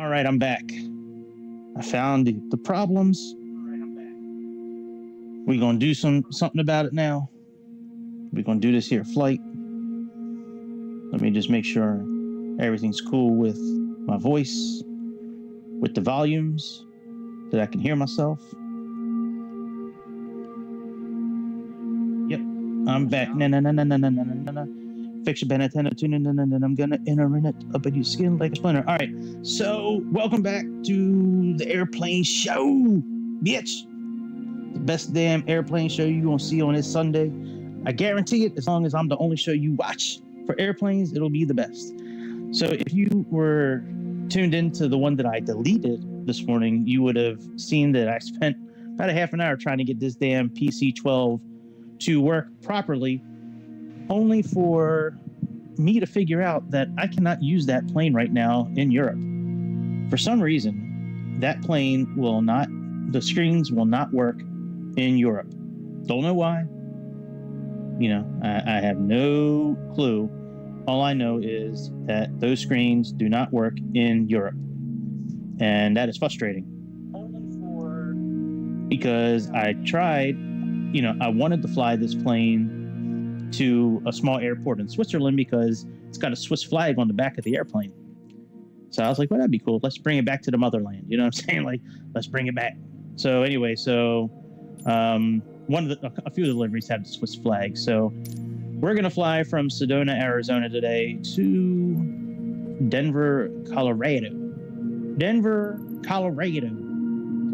All right, I'm back. I found the problems. We're going to do something about it now. We're going to do this here flight. Let me just make sure everything's cool with my voice, with the volumes, that I can hear myself. Yep, I'm back. No. Fix your bad antenna, tune in, and I'm gonna enter in it up in your skin like a splinter. All right, so welcome back to the airplane show, bitch. The best damn airplane show you're gonna see on this Sunday. I guarantee it. As long as I'm the only show you watch for airplanes, it'll be the best. So if you were tuned into the one that I deleted this morning, you would have seen that I spent about a half an hour trying to get this damn PC12 to work properly, only for me to figure out that I cannot use that plane right now in Europe. For some reason, that plane will not, the screens will not work in Europe. Don't know why. You know, I have no clue. All I know is that those screens do not work in Europe. And that is frustrating. Because I tried, you know, I wanted to fly this plane to a small airport in Switzerland because it's got a Swiss flag on the back of the airplane. So I was like, well, that'd be cool. Let's bring it back to the motherland. You know what I'm saying? Like, let's bring it back. So anyway, a few of the deliveries have the Swiss flag. So we're going to fly from Sedona, Arizona today to Denver, Colorado. So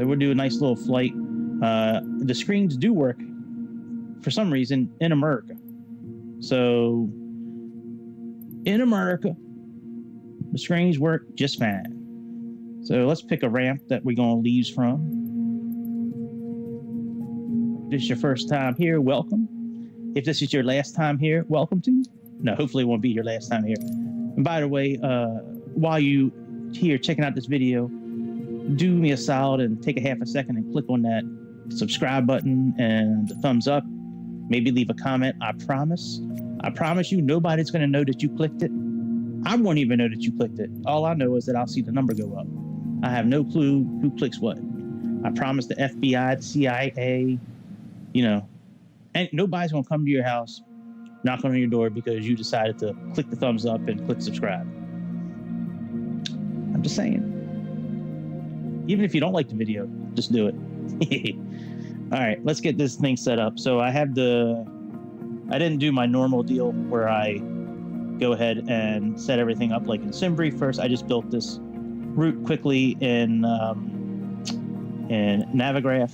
we'll do a nice little flight. The screens do work for some reason in America. So in America, the screens work just fine. So let's pick a ramp that we're going to leave from. If this is your first time here, welcome. If this is your last time here, welcome to. No, hopefully it won't be your last time here. And by the way, while you here checking out this video, do me a solid and take a half a second and click on that subscribe button and the thumbs up. Maybe leave a comment. I promise you, nobody's going to know that you clicked it. I won't even know that you clicked it. All I know is that I'll see the number go up. I have no clue who clicks what. I promise the FBI, the CIA, you know, and nobody's going to come to your house, knock on your door because you decided to click the thumbs up and click subscribe. I'm just saying. Even if you don't like the video, just do it. All right, let's get this thing set up. So I didn't do my normal deal where I go ahead and set everything up like in Simbri first. I just built this route quickly in Navigraph,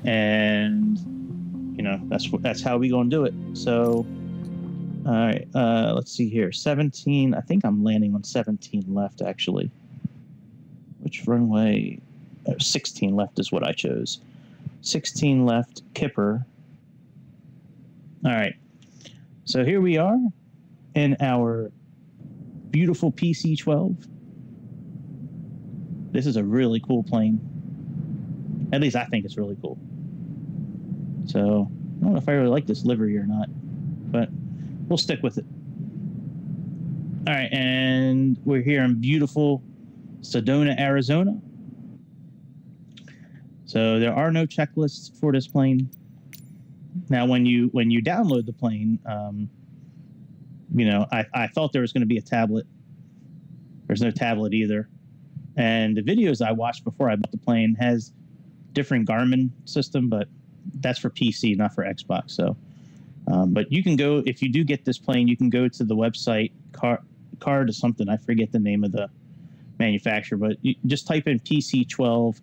and you know that's how we gonna do it. So all right, let's see here. 17. I think I'm landing on 17 left actually. Which runway? 16 left is what I chose. 16 left, Kipper. All right. So here we are in our beautiful PC12. This is a really cool plane. At least I think it's really cool. So I don't know if I really like this livery or not, but we'll stick with it. All right. And we're here in beautiful Sedona, Arizona. So there are no checklists for this plane. Now, when you download the plane, you know, I thought there was going to be a tablet. There's no tablet either. And the videos I watched before I bought the plane has different Garmin system, but that's for PC, not for Xbox. So, but you can go, if you do get this plane, you can go to the website, card or something. I forget the name of the manufacturer, but you just type in PC12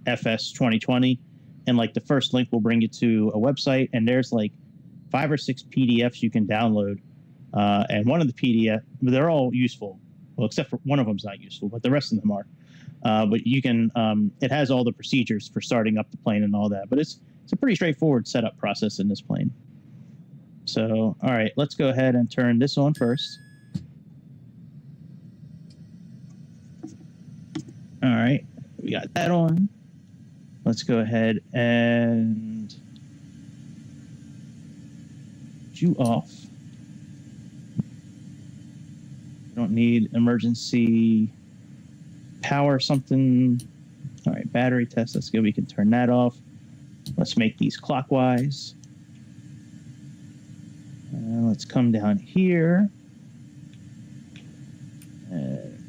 MSFS2020, and like the first link will bring you to a website, and there's like 5 or 6 PDFs you can download, and one of the PDF, they're all useful, well, except for one of them's not useful, but the rest of them are. But you can, it has all the procedures for starting up the plane and all that, but it's a pretty straightforward setup process in this plane. So, all right, let's go ahead and turn this on first. All right, we got that on. Let's go ahead and you off. Don't need emergency power something. All right, battery test. That's good. We can turn that off. Let's make these clockwise. Let's come down here.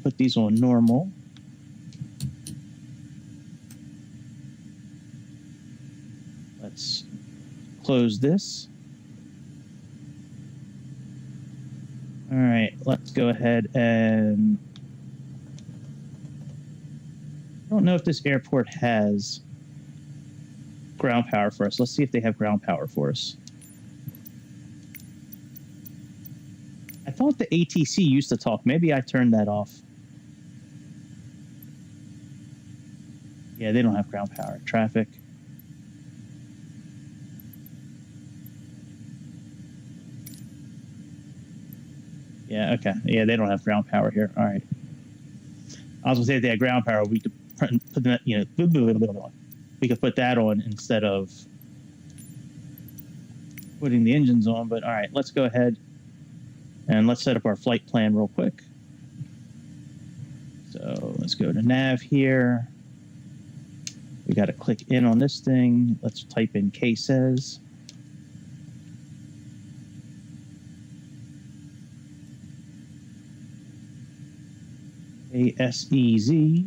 Put these on normal. Let's close this. All right, let's go ahead and... I don't know if this airport has ground power for us. Let's see if they have ground power for us. I thought the ATC used to talk. Maybe I turned that off. Yeah, they don't have ground power. Traffic. Yeah, okay. Yeah, they don't have ground power here. All right. I was gonna say if they had ground power, we could put that, you know, we could put that on instead of putting the engines on. But all right, let's go ahead and let's set up our flight plan real quick. So let's go to nav here. We got to click in on this thing. Let's type in Ksez. Ksez.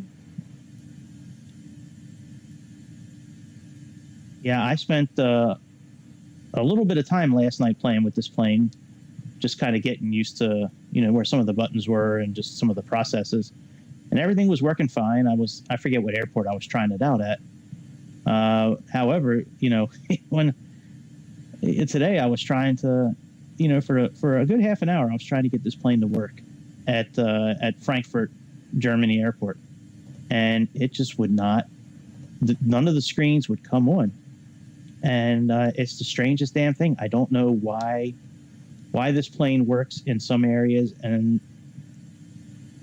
Yeah, I spent a little bit of time last night playing with this plane, just kind of getting used to, you know, where some of the buttons were and just some of the processes. And everything was working fine. I forget what airport I was trying it out at. However, you know, today I was trying to, you know, for a good half an hour, I was trying to get this plane to work at Frankfurt, Germany airport, and it just would not. None of the screens would come on, and it's the strangest damn thing. I don't know why this plane works in some areas, and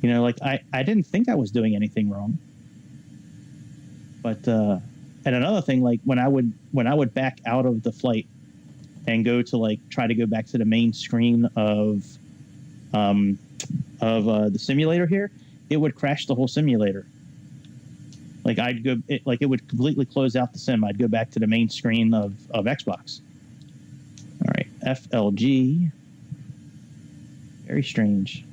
you know, like I didn't think I was doing anything wrong, but and another thing, like when I would back out of the flight and go to like try to go back to the main screen of the simulator here, it would crash the whole simulator. Like it would completely close out the sim. I'd go back to the main screen of Xbox. All right, FLG. Very strange.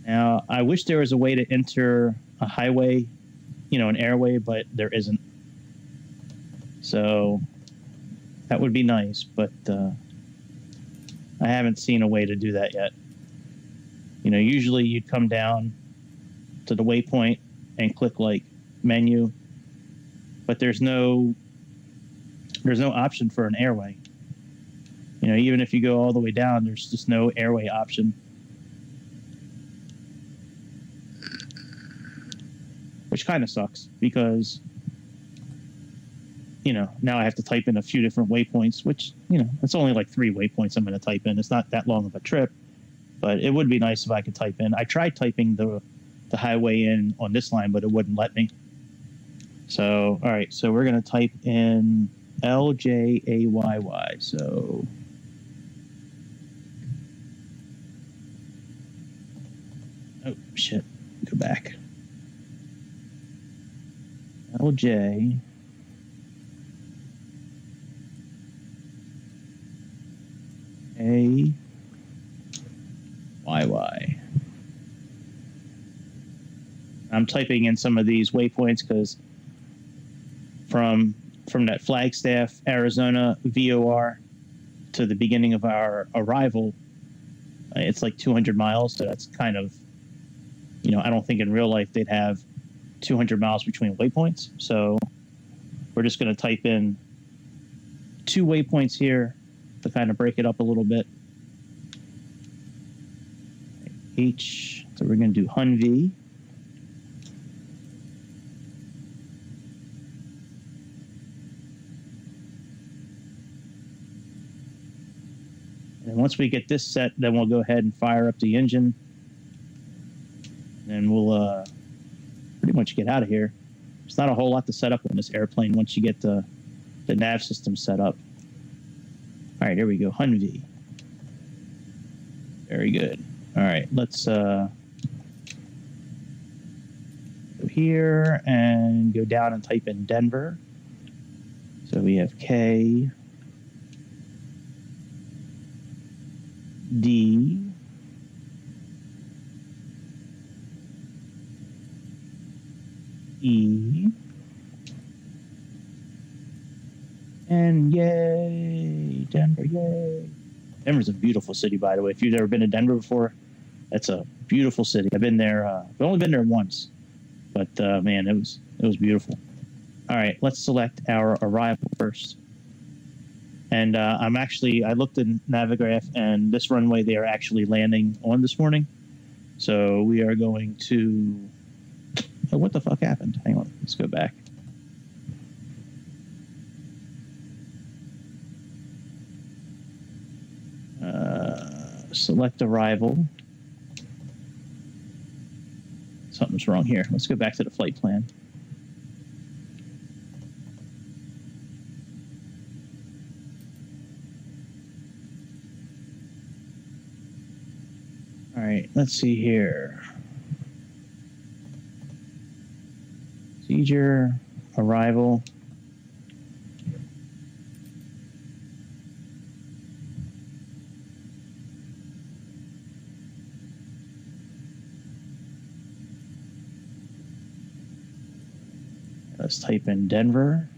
Now, I wish there was a way to enter a highway, you know, an airway, but there isn't. So that would be nice, but I haven't seen a way to do that yet. You know, usually you'd come down to the waypoint and click like menu, but there's no option for an airway. You know, even if you go all the way down, there's just no airway option. Which kind of sucks because, you know, now I have to type in a few different waypoints, which, you know, it's only like 3 waypoints I'm going to type in. It's not that long of a trip, but it would be nice if I could type in. I tried typing the highway in on this line, but it wouldn't let me. So, all right, so we're going to type in LJAYY. So, oh, shit, go back. LJ AYY. I'm typing in some of these waypoints because from that Flagstaff, Arizona VOR to the beginning of our arrival, it's like 200 miles. So that's kind of, you know, I don't think in real life they'd have 200 miles between waypoints. So we're just going to type in 2 waypoints here to kind of break it up a little bit. H, so we're going to do Humvee. And once we get this set, then we'll go ahead and fire up the engine. And we'll pretty much get out of here. There's not a whole lot to set up on this airplane once you get the nav system set up. All right, here we go, Humvee. Very good. All right, let's go here and go down and type in Denver. So we have K, D, E, and yay, Denver, yay. Denver's a beautiful city, by the way. If you've ever been to Denver before, that's a beautiful city. I've been there. I've only been there once, but man, it was beautiful. All right, let's select our arrival first. And I looked in Navigraph, and this runway they are actually landing on this morning. So we are going to. Oh, what the fuck happened? Hang on, let's go back. Select arrival. Something's wrong here. Let's go back to the flight plan. All right, let's see here. Procedure, arrival. Let's type in Denver.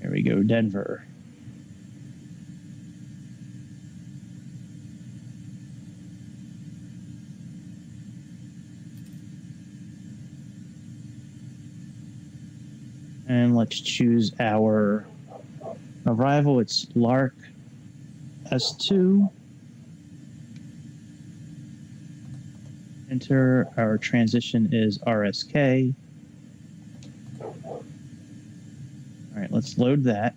There we go, Denver. And let's choose our arrival. It's Lark S2. Enter. Our transition is RSK. All right, let's load that.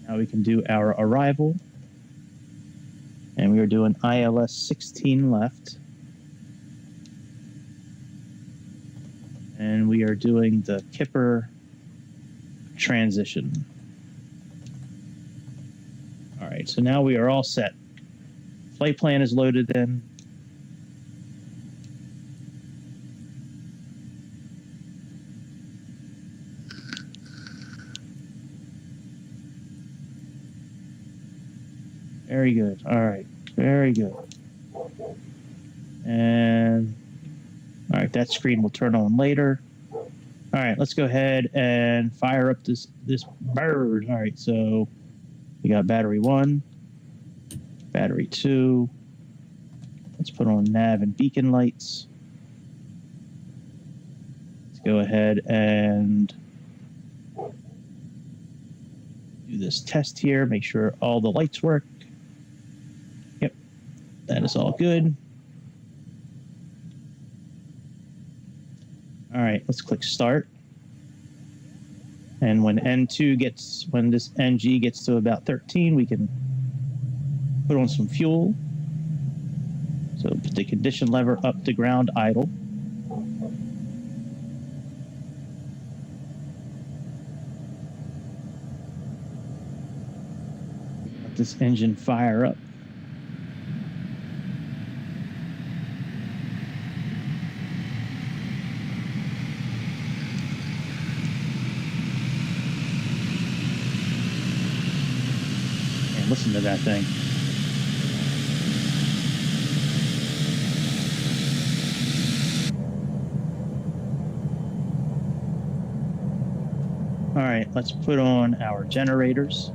Now we can do our arrival. And we are doing ILS 16 left. And we are doing the Kipper transition. All right, so now we are all set. Flight plan is loaded in. Very good. All right, very good. And all right, that screen will turn on later. All right, let's go ahead and fire up this bird. All right, so we got battery 1, battery 2. Let's put on nav and beacon lights. Let's go ahead and do this test here. Make sure all the lights work. Yep, that is all good. All right, let's click start. And when when this NG gets to about 13, we can put on some fuel. So put the condition lever up to ground idle. Let this engine fire up. Listen to that thing. All right, let's put on our generators.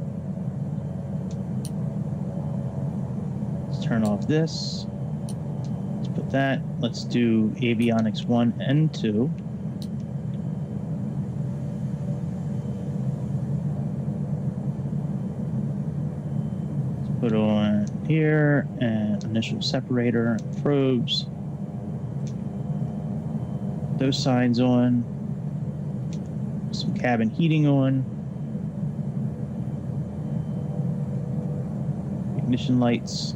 Let's turn off this. Let's put that. Let's do avionics 1 and 2. Put on here and initial separator, probes. Those signs on. some cabin heating on. Ignition lights.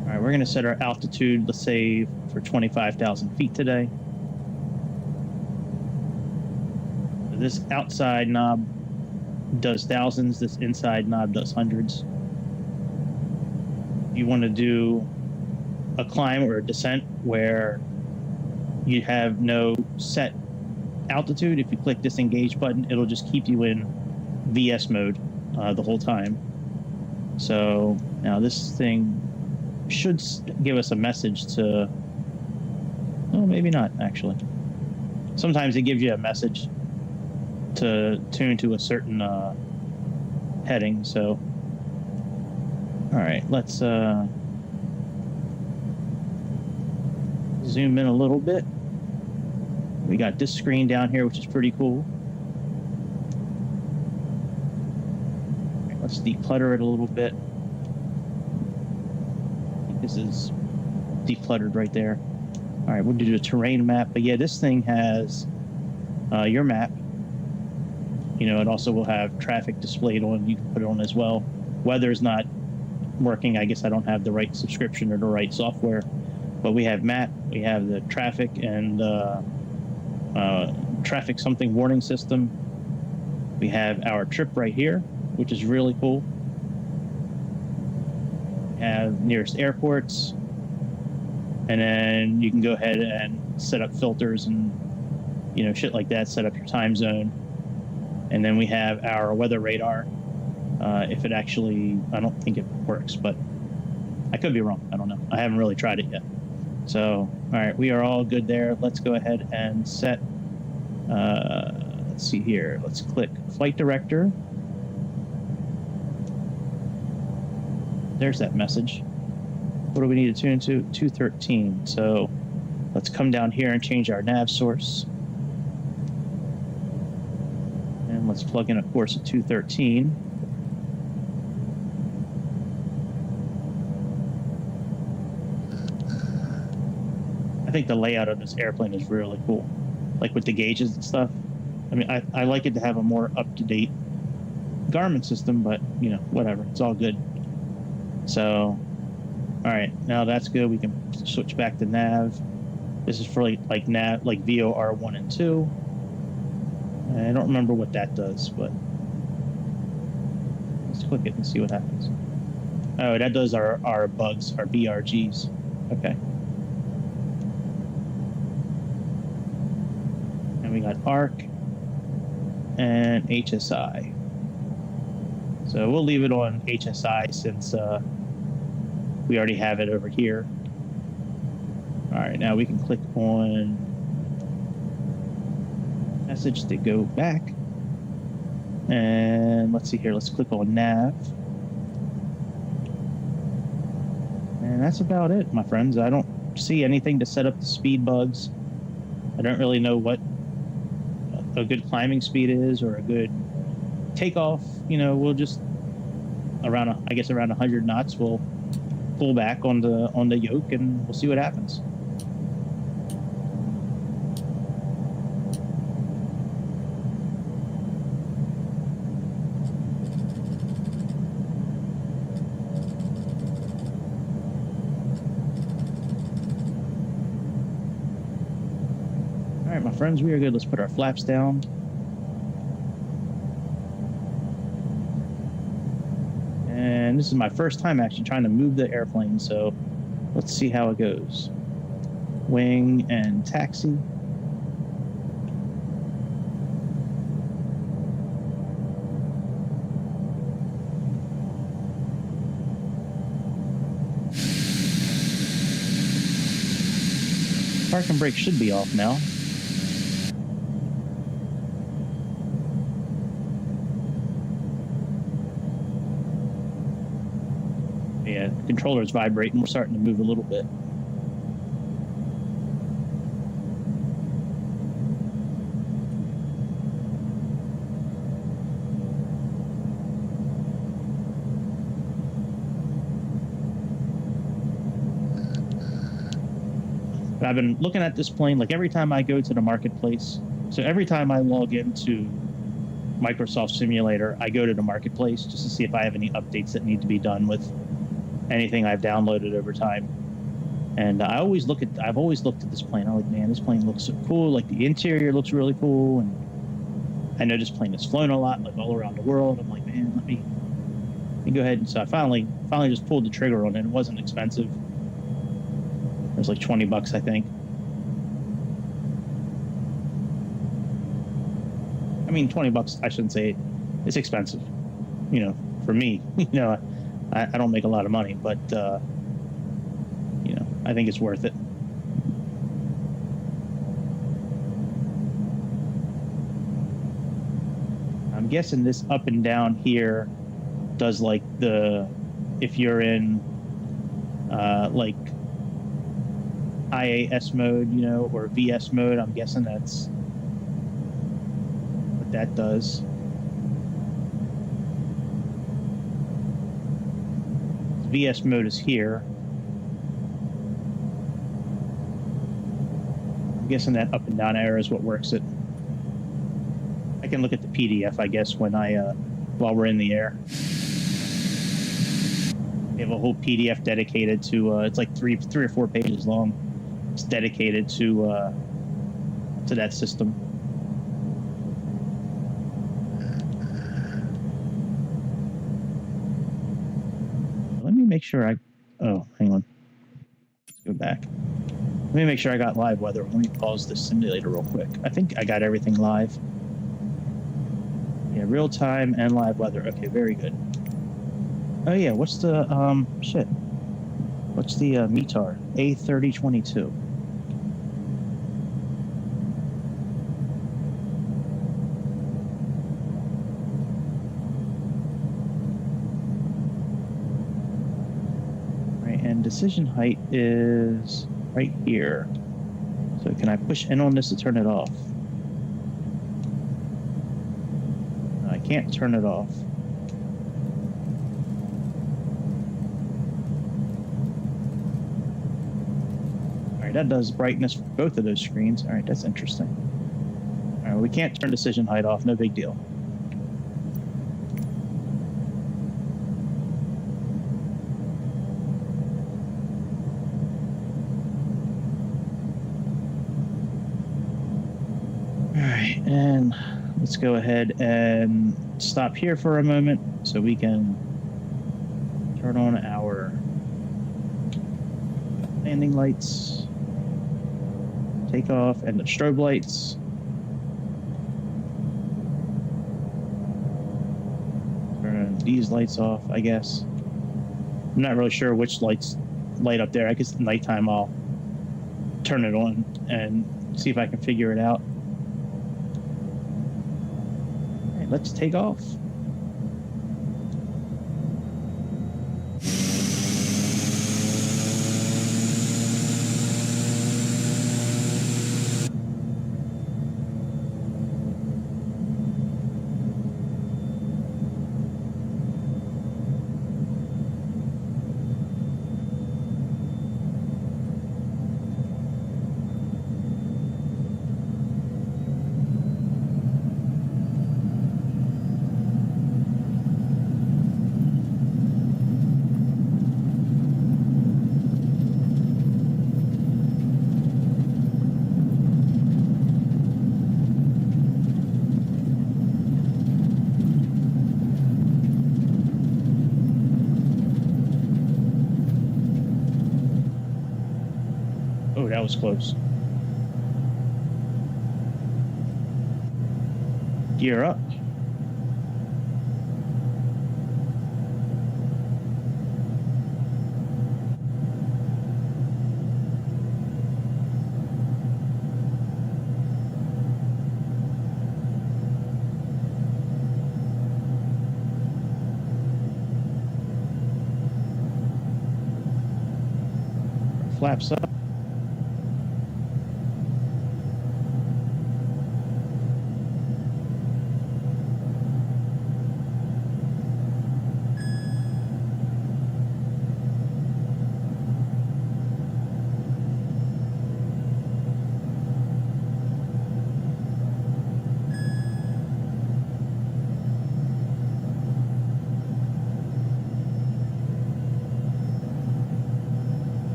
All right, we're going to set our altitude, let's say, for 25,000 feet today. This outside knob does thousands. This inside knob does hundreds. You want to do a climb or a descent where you have no set altitude. If you click this engage button, it'll just keep you in VS mode the whole time. So now this thing should give us a message to, oh, maybe not actually. Sometimes it gives you a message to tune to a certain heading. So all right, let's zoom in a little bit. We got this screen down here, which is pretty cool. Right, let's declutter it a little bit. I think this is decluttered right there. All right, we'll do a terrain map. But yeah, this thing has your map. You know, it also will have traffic displayed on. You can put it on as well. Weather's not working. I guess I don't have the right subscription or the right software. But we have map. We have the traffic and traffic something warning system. We have our trip right here, which is really cool. We have nearest airports. And then you can go ahead and set up filters and, you know, shit like that, set up your time zone. And then we have our weather radar. If it actually, I don't think it works, but I could be wrong. I don't know. I haven't really tried it yet. So, all right, we are all good there. Let's go ahead and set, let's see here. Let's click Flight Director. There's that message. What do we need to tune to? 213. So let's come down here and change our nav source. And let's plug in a course of 213. I think the layout of this airplane is really cool. Like with the gauges and stuff. I mean, I like it to have a more up-to-date Garmin system, but, you know, whatever. It's all good. So, all right, now that's good. We can switch back to nav. This is for like nav, like VOR 1 and 2. I don't remember what that does, but let's click it and see what happens. Oh, that does our bugs, our BRGs. Okay. And we got ARC and HSI. So we'll leave it on HSI since we already have it over here. All right, now we can click on message to go back. And let's see here, let's click on nav. And that's about it, my friends. I don't see anything to set up the speed bugs. I don't really know what a good climbing speed is or a good takeoff. You know, we'll just around around 100 knots we'll pull back on the yoke and we'll see what happens. All right, my friends, we are good. Let's put our flaps down. And this is my first time actually trying to move the airplane, so let's see how it goes. Wing and taxi. Park and brake should be off now. Yeah, the controller's vibrating. We're starting to move a little bit. But I've been looking at this plane, like every time I go to the marketplace. So every time I log into Microsoft Simulator, I go to the marketplace just to see if I have any updates that need to be done with anything I've downloaded over time. And I've always looked at this plane. I'm like, man, this plane looks so cool. Like the interior looks really cool. And I know this plane has flown a lot, like all around the world. I'm like, man, let me go ahead. And so I finally just pulled the trigger on it. It wasn't expensive. It was like $20, I think. I mean, $20, I shouldn't say it. It's expensive, you know, for me. You know, I don't make a lot of money, but, you know, I think it's worth it. I'm guessing this up and down here does like if you're in, like IAS mode, you know, or VS mode, I'm guessing that's what that does. VS mode is here. I'm guessing that up and down arrow is what works it. I can look at the PDF, I guess, when while we're in the air. We have a whole PDF dedicated to, it's like three or four pages long. It's dedicated to that system. Let me make sure oh, hang on. Let's go back. Let me make sure I got live weather. Let me pause this simulator real quick. I think I got everything live. Yeah, real time and live weather. Okay, very good. Oh yeah, what's the shit? What's the METAR? A3022. Right, and decision height is right here. So can I push in on this to turn it off? I can't turn it off. That does brightness for both of those screens. All right, that's interesting. All right, we can't turn decision height off. No big deal. All right, and let's go ahead and stop here for a moment so we can turn on our landing lights. Take off and the strobe lights. Turn these lights off, I guess. I'm not really sure which lights light up there. I guess at nighttime I'll turn it on and see if I can figure it out. All right, let's take off. Oh, that was close. Gear up. Flaps up.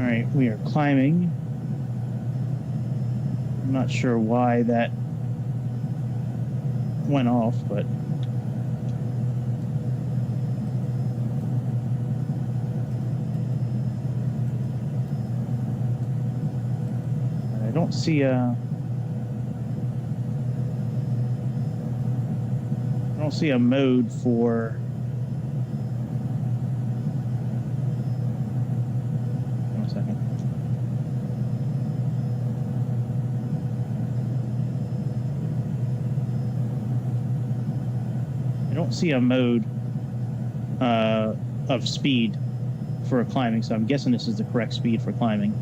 right, we are climbing. I'm not sure why that went off, but I don't see a mode for. One second. I don't see a mode of speed for climbing, so I'm guessing this is the correct speed for climbing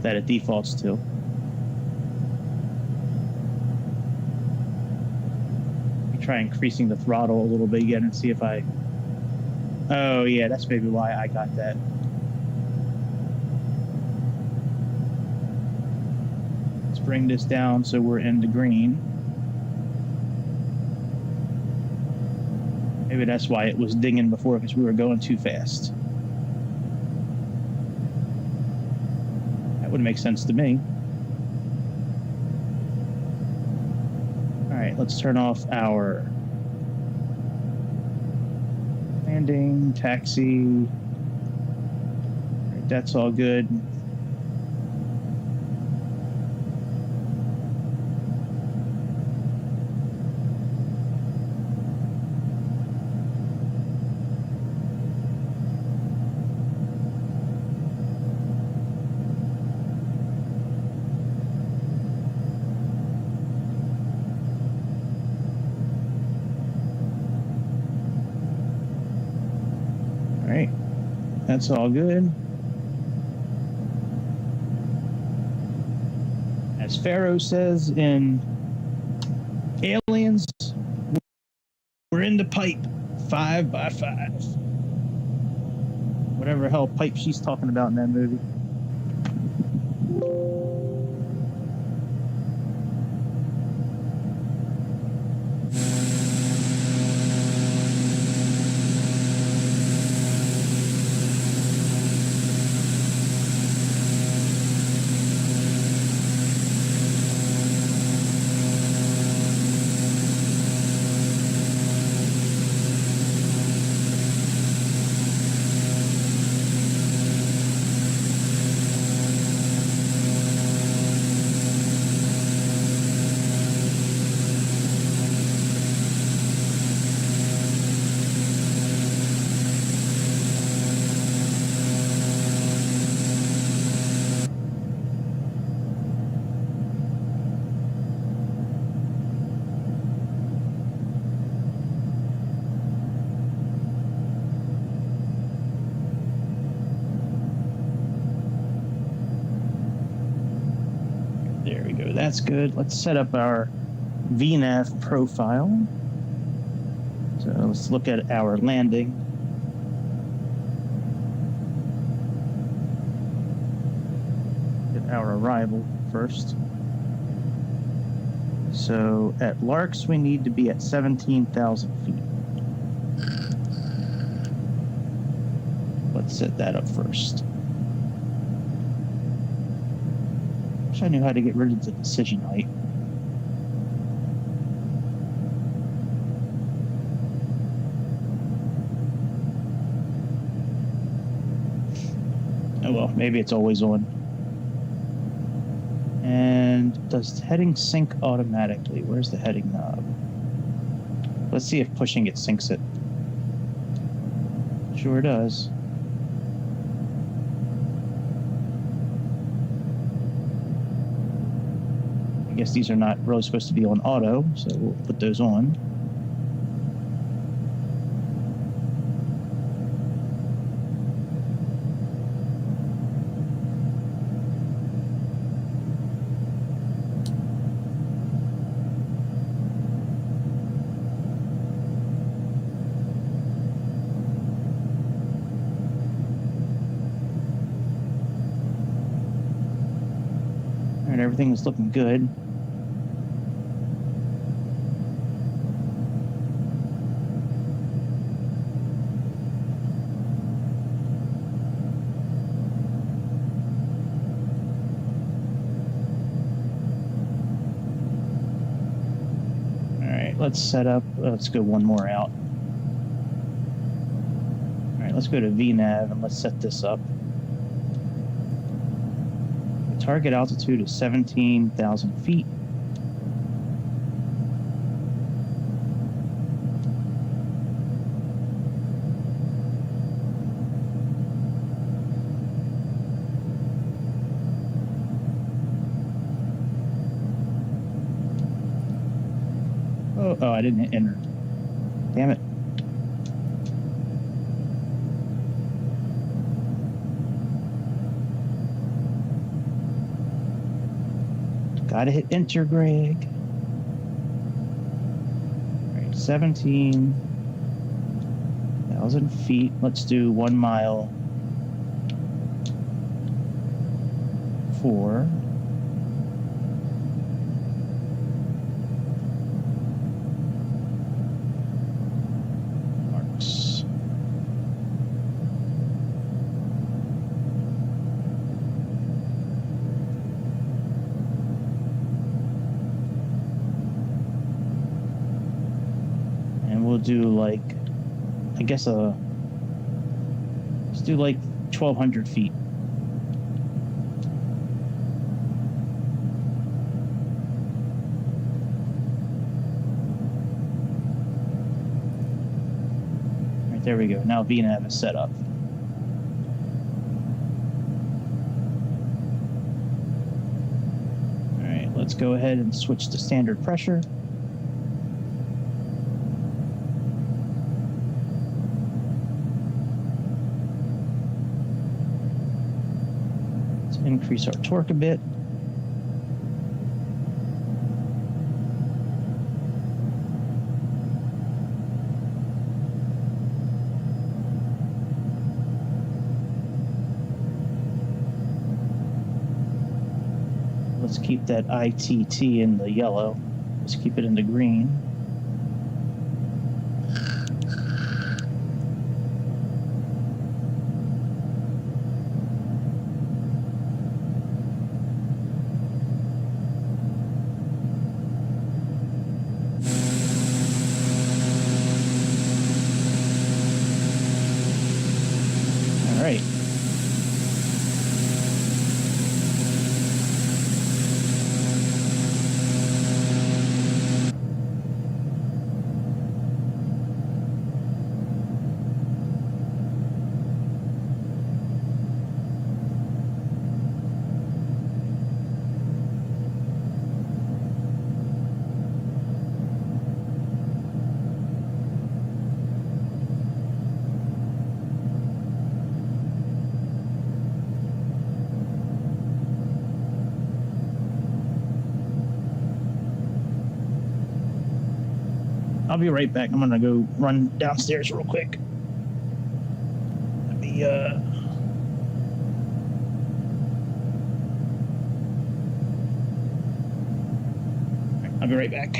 that it defaults to. Try increasing the throttle a little bit again and see if I. Oh yeah, that's maybe why I got that. Let's bring this down so we're in the green. Maybe that's why it was dinging before, because we were going too fast. That would make sense to me. All right, let's turn off our landing, taxi. All right, that's all good. That's all good. As Pharaoh says in Aliens, we're in the pipe, 5 by 5. Whatever hell pipe she's talking about in that movie. That's good. Let's set up our VNAV profile. So let's look at our landing. Get our arrival first. So at Larks, we need to be at 17,000 feet. Let's set that up first. Wish I knew how to get rid of the decision height. Oh well, maybe it's always on. And does heading sync automatically? Where's the heading knob? Let's see if pushing it syncs it. Sure does. I guess these are not really supposed to be on auto, so we'll put those on. All right, everything is looking good. let's set up. Let's go one more out. All right, let's go to VNav and let's set this up. The target altitude is 17,000 feet. Oh, I didn't hit enter. Damn it. Gotta hit enter, Greg. All right, 17,000 feet. Let's do 1 mile. 4. Do like, I guess let's do like 1,200 feet. Right, there we go. Now VNav is set up. All right, let's go ahead and switch to standard pressure. Increase our torque a bit. Let's keep that ITT in the yellow. Let's keep it in the green. Right. I'll be right back. I'm gonna go run downstairs real quick. Let me I'll be right back.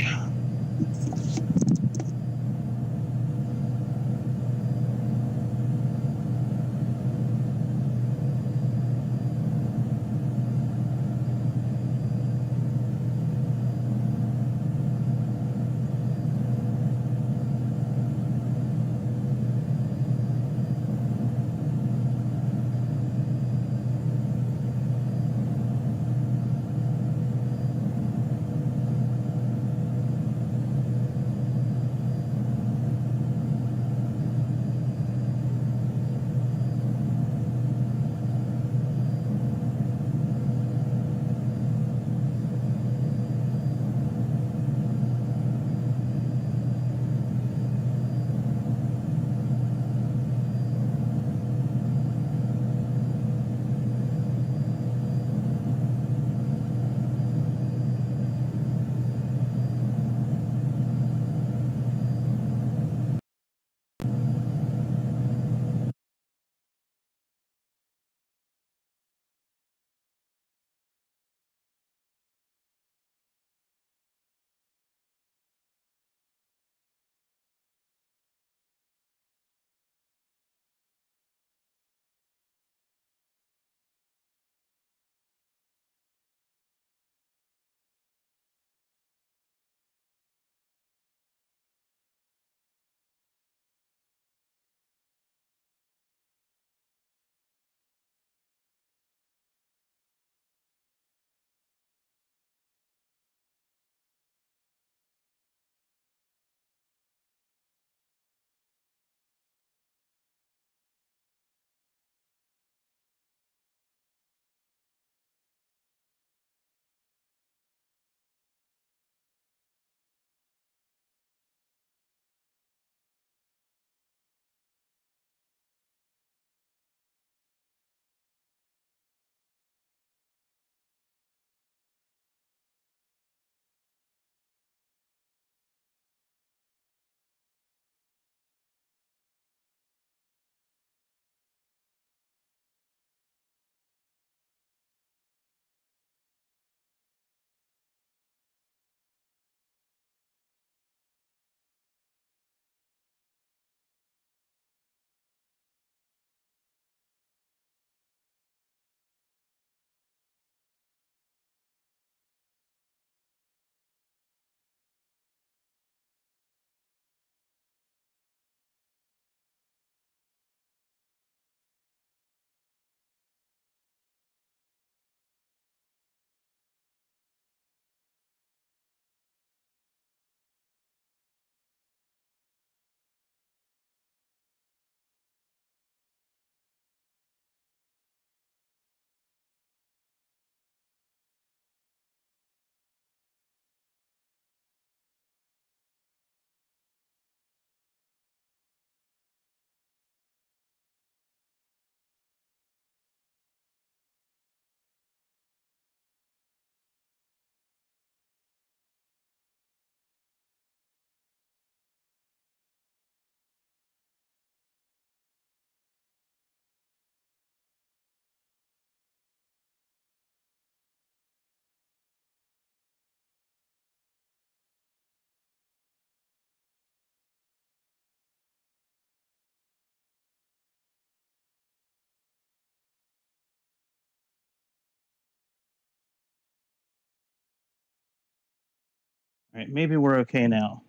All right, maybe we're okay now.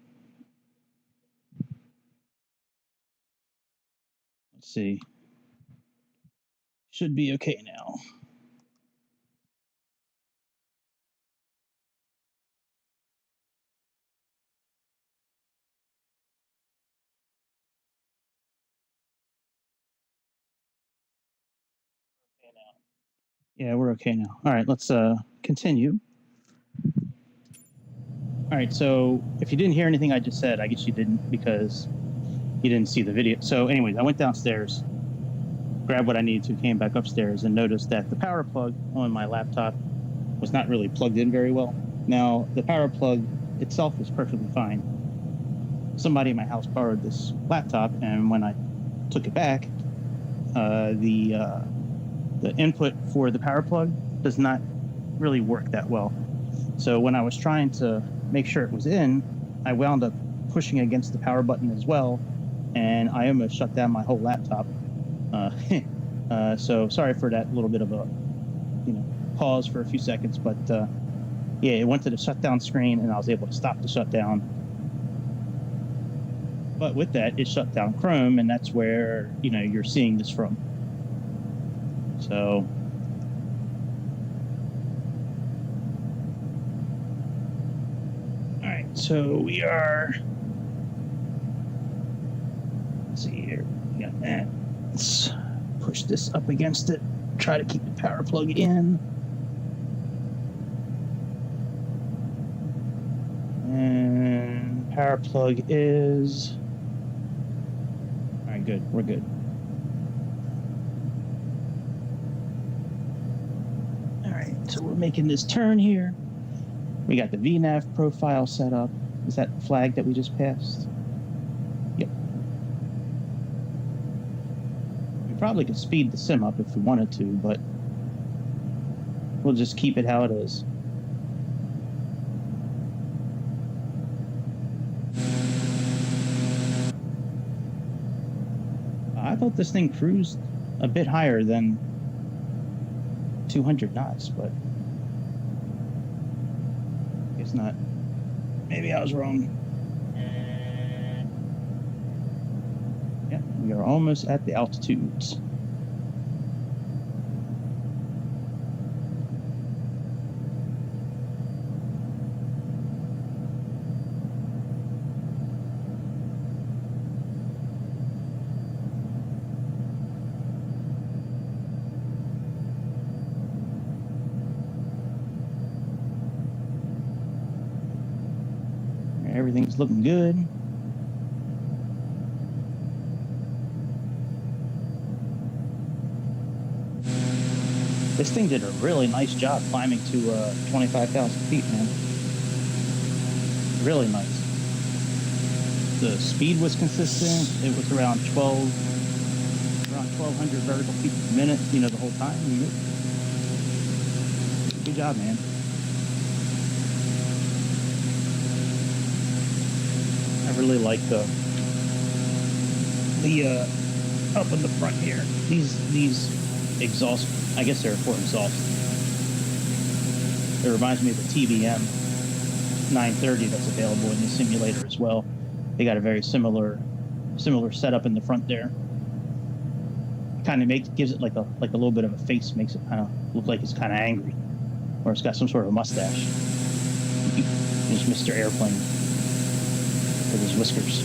Let's see. Should be okay now. Yeah, we're okay now. All right, let's continue. All right, so if you didn't hear anything I just said, I guess you didn't because you didn't see the video. So anyways, I went downstairs, grabbed what I needed to, came back upstairs, and noticed that the power plug on my laptop was not really plugged in very well. Now, the power plug itself was perfectly fine. Somebody in my house borrowed this laptop, and when I took it back, the input for the power plug does not really work that well. So when I was trying to make sure it was in, I wound up pushing against the power button as well, and I almost shut down my whole laptop. So sorry for that little bit of a, pause for a few seconds, but yeah, it went to the shutdown screen, and I was able to stop the shutdown. But with that, it shut down Chrome, and that's where you're seeing this from. So. So we are, let's see here, we got that. Let's push this up against it, try to keep the power plug in. And power plug is, all right, good, we're good. All right, so we're making this turn here. We got the VNAV profile set up. Is that the flag that we just passed? Yep. We probably could speed the sim up if we wanted to, but we'll just keep it how it is. I thought this thing cruised a bit higher than 200 knots, but not. Maybe I was wrong. Yeah, we are almost at the altitudes. Everything's looking good. This thing did a really nice job climbing to 25,000 feet, man. Really nice. The speed was consistent. It was around 1,200 vertical feet per minute, the whole time. Good job, man. I really like the up in the front here. These exhaust, I guess they're for exhaust. It reminds me of the TBM 930 that's available in the simulator as well. They got a very similar setup in the front there. Kind of gives it like a little bit of a face, makes it kind of look like it's kind of angry, or it's got some sort of a mustache. There's Mr. Airplane with his whiskers.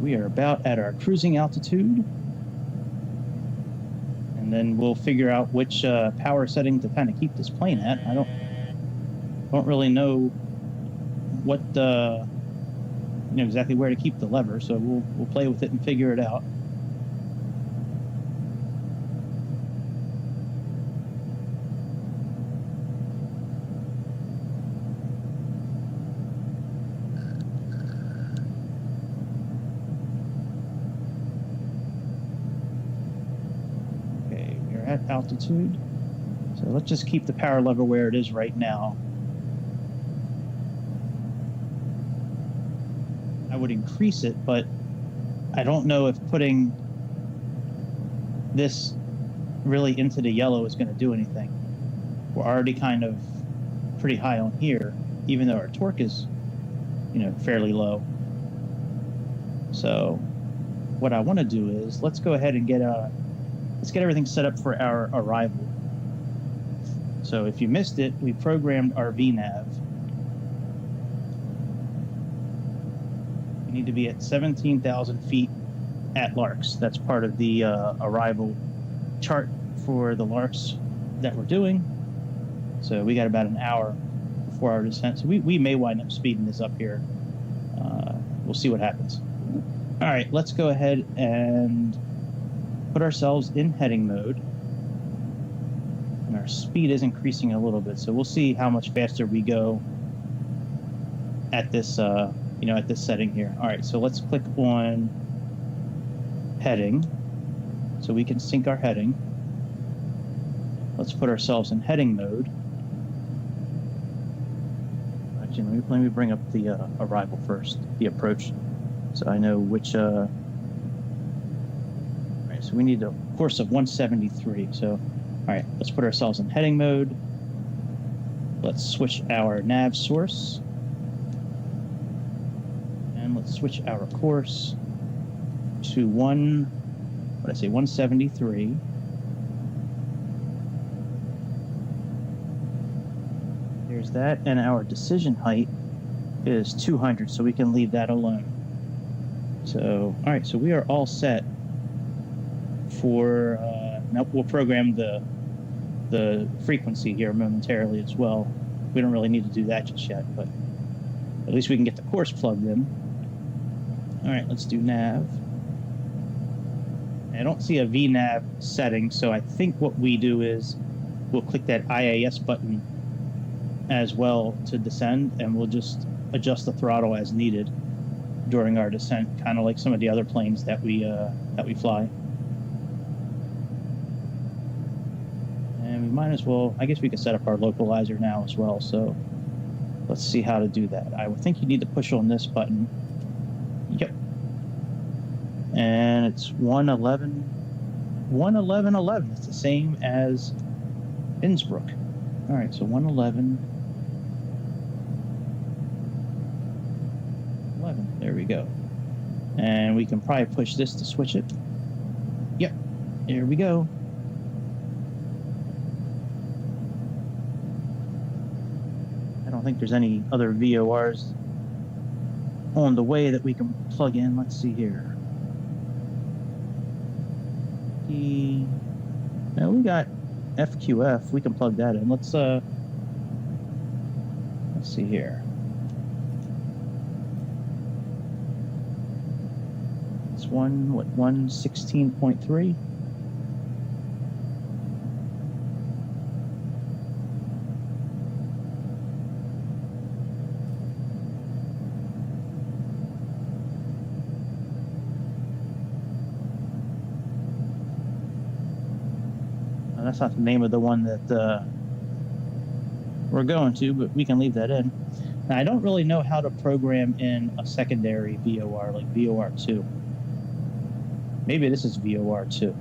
We are about at our cruising altitude, and then we'll figure out which power setting to kind of keep this plane at. I don't really know what exactly where to keep the lever, so we'll play with it and figure it out. At altitude, so let's just keep the power lever where it is right now. I would increase it, but I don't know if putting this really into the yellow is going to do anything. We're already kind of pretty high on here, even though our torque is, you know, fairly low. So what I want to do is let's go ahead and let's get everything set up for our arrival. So if you missed it, we programmed our VNAV. We need to be at 17,000 feet at Larks. That's part of the arrival chart for the Larks that we're doing. So we got about an hour before our descent. So we may wind up speeding this up here. We'll see what happens. All right, let's go ahead and put ourselves in heading mode. And our speed is increasing a little bit, so we'll see how much faster we go at this, you know, at this setting here. All right, so let's click on heading, so we can sync our heading. Let's put ourselves in heading mode. Actually, let me bring up the arrival first, the approach, so I know which. All right, so we need a course of 173. So, all right, let's put ourselves in heading mode. Let's switch our nav source, and let's switch our course to 173. There's that, and our decision height is 200, so we can leave that alone. So, all right, so we are all set for, now we'll program the frequency here momentarily as well. We don't really need to do that just yet, but at least we can get the course plugged in. All right, let's do nav. I don't see a VNAV setting, so I think what we do is we'll click that IAS button as well to descend, and we'll just adjust the throttle as needed during our descent, kind of like some of the other planes that we fly. And we might as well, I guess we could set up our localizer now as well, so let's see how to do that. I would think you need to push on this button. Yep. And it's 111.11. It's the same as Innsbruck. All right, so 111. There we go. And we can probably push this to switch it. Yep, there we go. I don't think there's any other VORs on the way that we can plug in. Let's see here. Now we got FQF. We can plug that in. Let's see here. It's 116.3. That's not the name of the one that we're going to, but we can leave that in. Now, I don't really know how to program in a secondary VOR, like VOR2. Maybe this is VOR2. You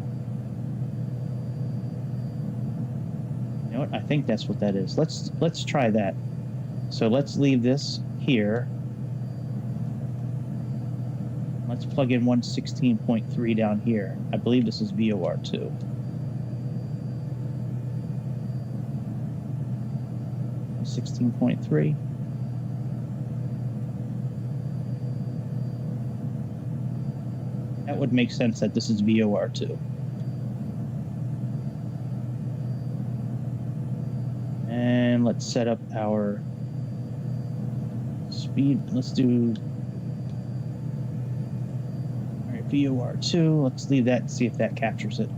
know what? I think that's what that is. Let's try that. So let's leave this here. Let's plug in 116.3 down here. I believe this is VOR2. 16.3. That would make sense that this is VOR2. And let's set up our speed. Let's do all right, VOR2. Let's leave that and see if that captures it.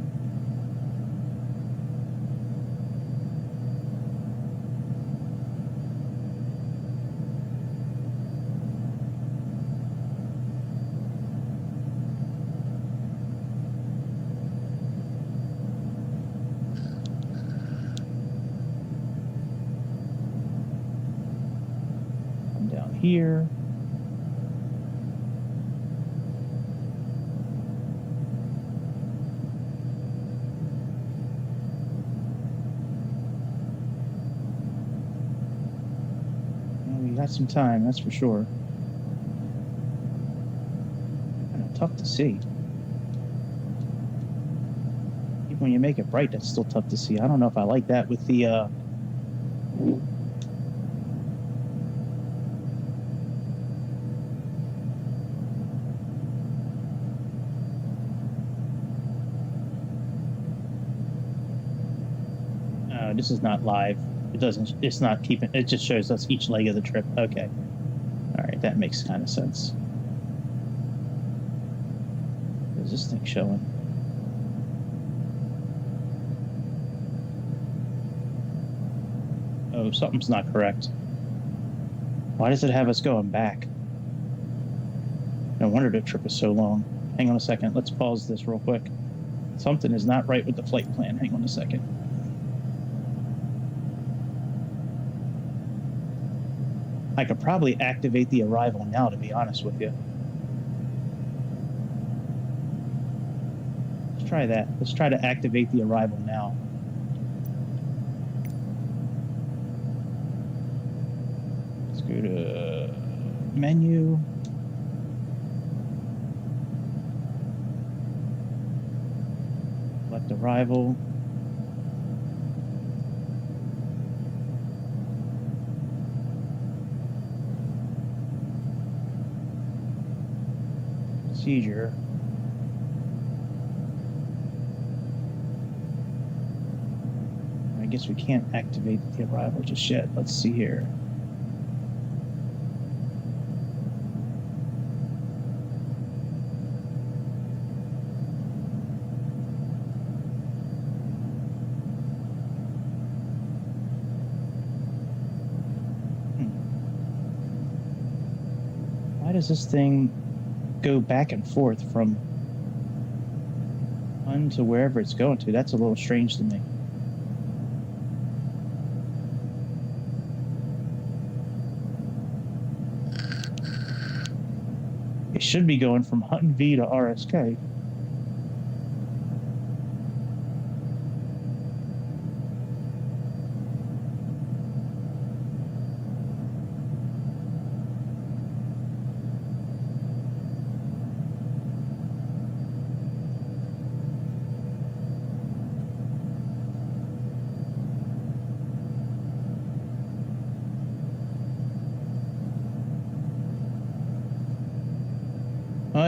Here. Quite some time, that's for sure. Kind of tough to see. Even when you make it bright, that's still tough to see. I don't know if I like that with the this is not live. It's not keeping, it just shows us each leg of the trip. Okay. All right, that makes kind of sense. Where's this thing showing? Oh, something's not correct. Why does it have us going back? No wonder the trip is so long. Hang on a second. Let's pause this real quick. Something is not right with the flight plan. Hang on a second. I could probably activate the arrival now, to be honest with you. Let's try that. Let's try to activate the arrival now. Let's go to menu. Select arrival. Procedure. I guess we can't activate the arrival just yet. Let's see here. Why does this thing go back and forth from one to wherever it's going to? That's a little strange to me. It should be going from Hutton V to RSK.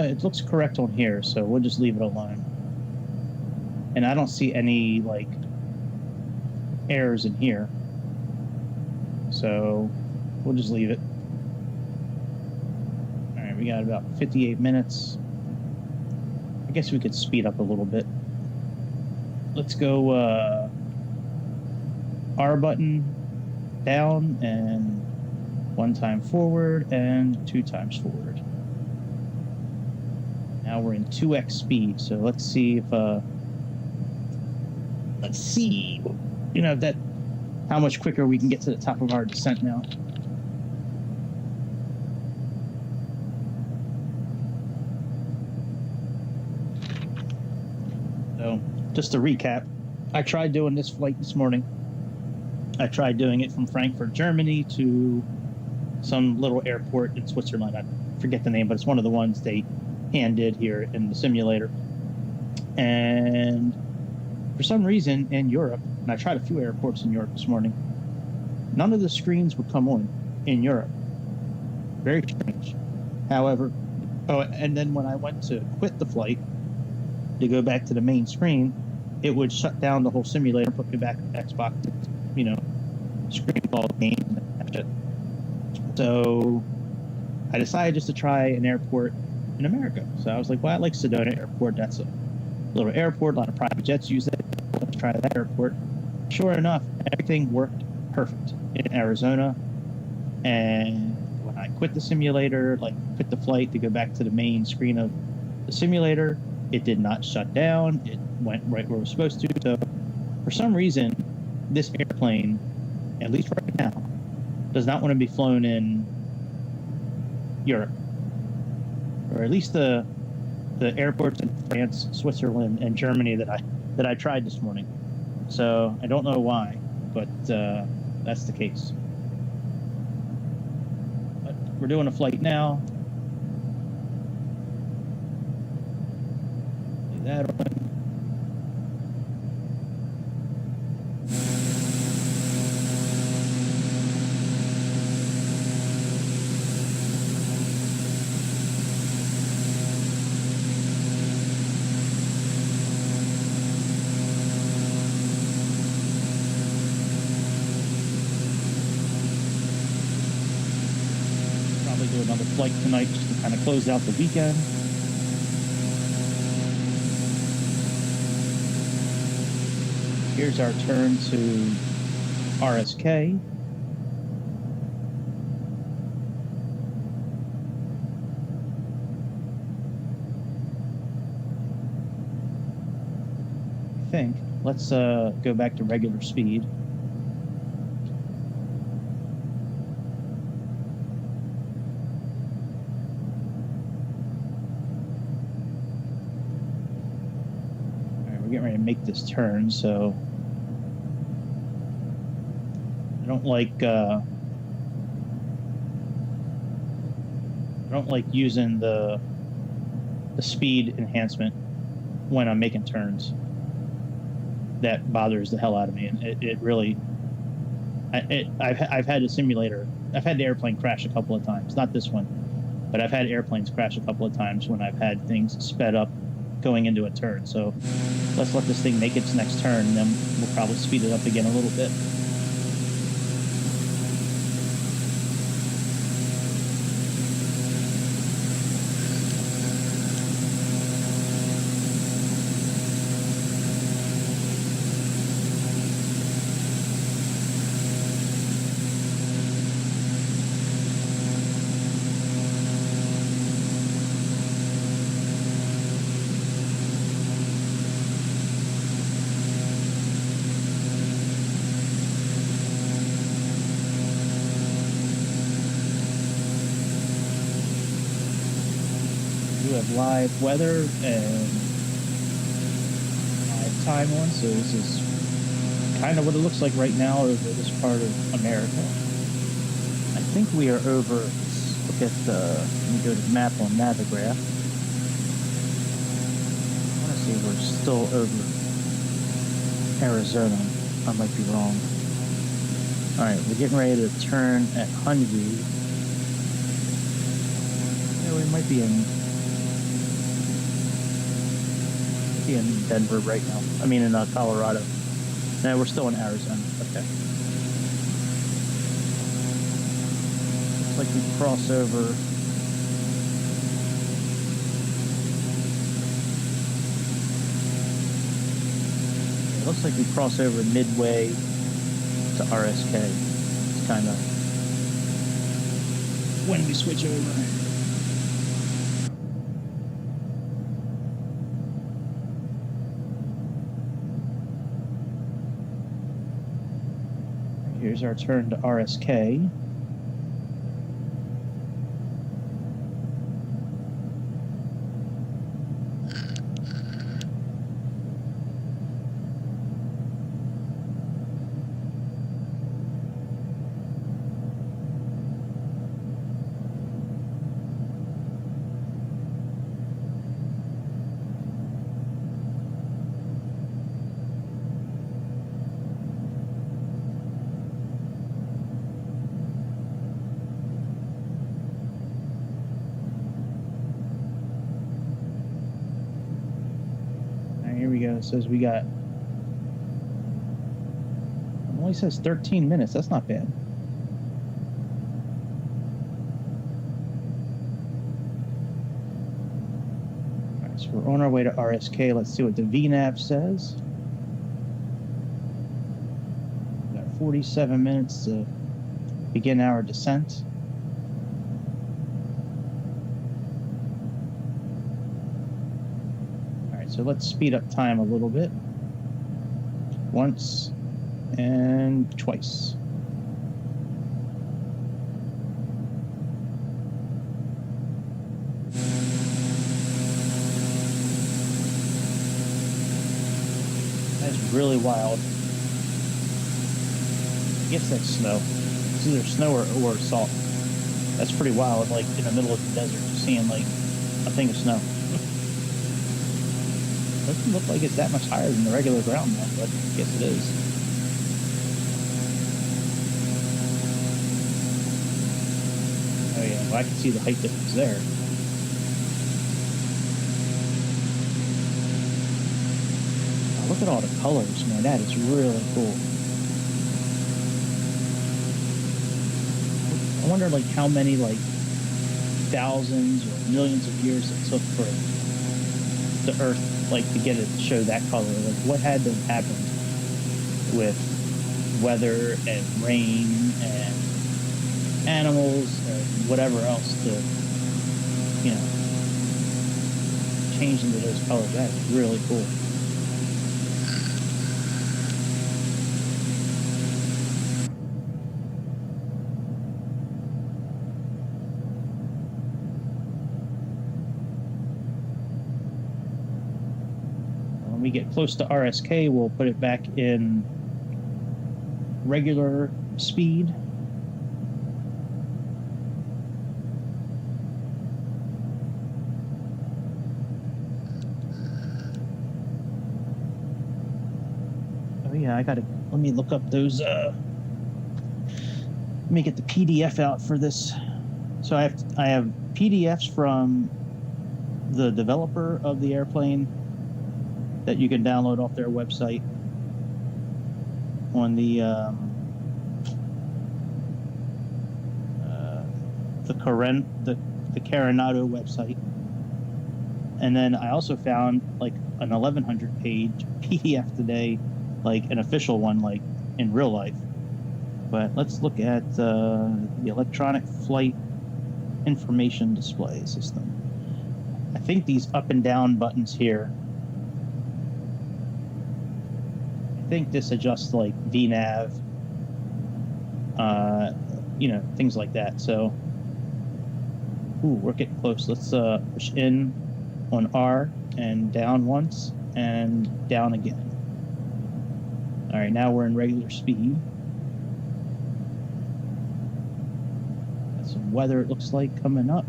It looks correct on here, so we'll just leave it alone. And I don't see any, like, errors in here. So we'll just leave it. All right, we got about 58 minutes. I guess we could speed up a little bit. Let's go R button down and 1 time forward and 2 times forward. Now we're in 2x speed, so let's see if you know, that how much quicker we can get to the top of our descent now. So, just to recap, I tried doing this flight this morning. I tried doing it from Frankfurt, Germany to some little airport in Switzerland. I forget the name, but it's one of the ones they did here in the simulator. And for some reason in Europe, and I tried a few airports in Europe this morning, none of the screens would come on in Europe. Very strange. However, and then when I went to quit the flight to go back to the main screen, it would shut down the whole simulator, put me back to Xbox, you know, screen ball game. So I decided just to try an airport in America. So I was like, well, I like Sedona Airport. That's a little airport. A lot of private jets use it. Let's try that airport. Sure enough, everything worked perfect in Arizona. And when I quit the simulator, like quit the flight to go back to the main screen of the simulator, it did not shut down. It went right where it was supposed to. So for some reason, this airplane, at least right now, does not want to be flown in Europe. Or at least the airports in France, Switzerland, and Germany that I tried this morning. So I don't know why, but that's the case. we're doing a flight now. Do that one. Do another flight tonight just to kind of close out the weekend. Here's our turn to RSK. I think. Let's go back to regular speed. Getting ready to make this turn, so I don't like using the speed enhancement when I'm making turns. That bothers the hell out of me, and it really. I've had a simulator. I've had the airplane crash a couple of times. Not this one, but I've had airplanes crash a couple of times when I've had things sped up going into a turn. So let's let this thing make its next turn, and then we'll probably speed it up again a little bit. We have live weather and live time on, so this is kind of what it looks like right now over this part of America. I think we are over, let's look at let me go to the map on Navigraph. I want to say we're still over Arizona. I might be wrong. Alright, we're getting ready to turn at Hunvee. Yeah, we might be in Denver right now. I mean in Colorado. No, we're still in Arizona. Okay. Looks like we cross over. It looks like we cross over midway to RSK. It's kind of when we switch over. Here's our turn to RSK. Here we go. It says we got, it only says 13 minutes. That's not bad. All right, so we're on our way to RSK. Let's see what the VNAV says. We've got 47 minutes to begin our descent. So let's speed up time a little bit. Once and twice. That's really wild. I guess that's snow. It's either snow or salt. That's pretty wild, like in the middle of the desert, just seeing like a thing of snow. Doesn't look like it's that much higher than the regular ground though, but I guess it is. Oh yeah, well I can see the height difference there. Oh, look at all the colors, man. That is really cool. I wonder like how many like thousands or millions of years it took for the Earth like to get it to show that color. Like what had to happen with weather and rain and animals and whatever else to, you know, change into those colors. That's really cool. When we get close to RSK, we'll put it back in regular speed. Oh yeah, let me look up those, let me get the PDF out for this. So I have PDFs from the developer of the airplane that you can download off their website on the Coronado website. And then I also found like an 1100 page PDF today, like an official one, like in real life. But let's look at the electronic flight information display system. I think these up and down buttons here, I think this adjusts like VNAV, you know, things like that. So, ooh, we're getting close. Let's push in on R and down once and down again. All right, now we're in regular speed. Got some weather, it looks like, coming up.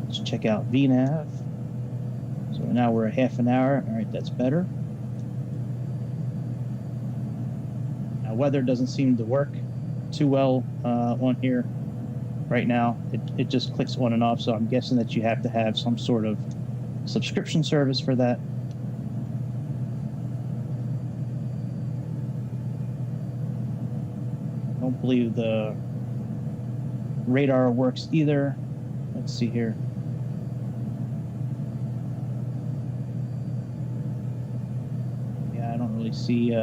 Let's check out VNAV. So now we're a half an hour. All right, that's better. Now, weather doesn't seem to work too well on here right now. It just clicks on and off, so I'm guessing that you have to have some sort of subscription service for that. I don't believe the radar works either. Let's see here. Yeah, I don't really see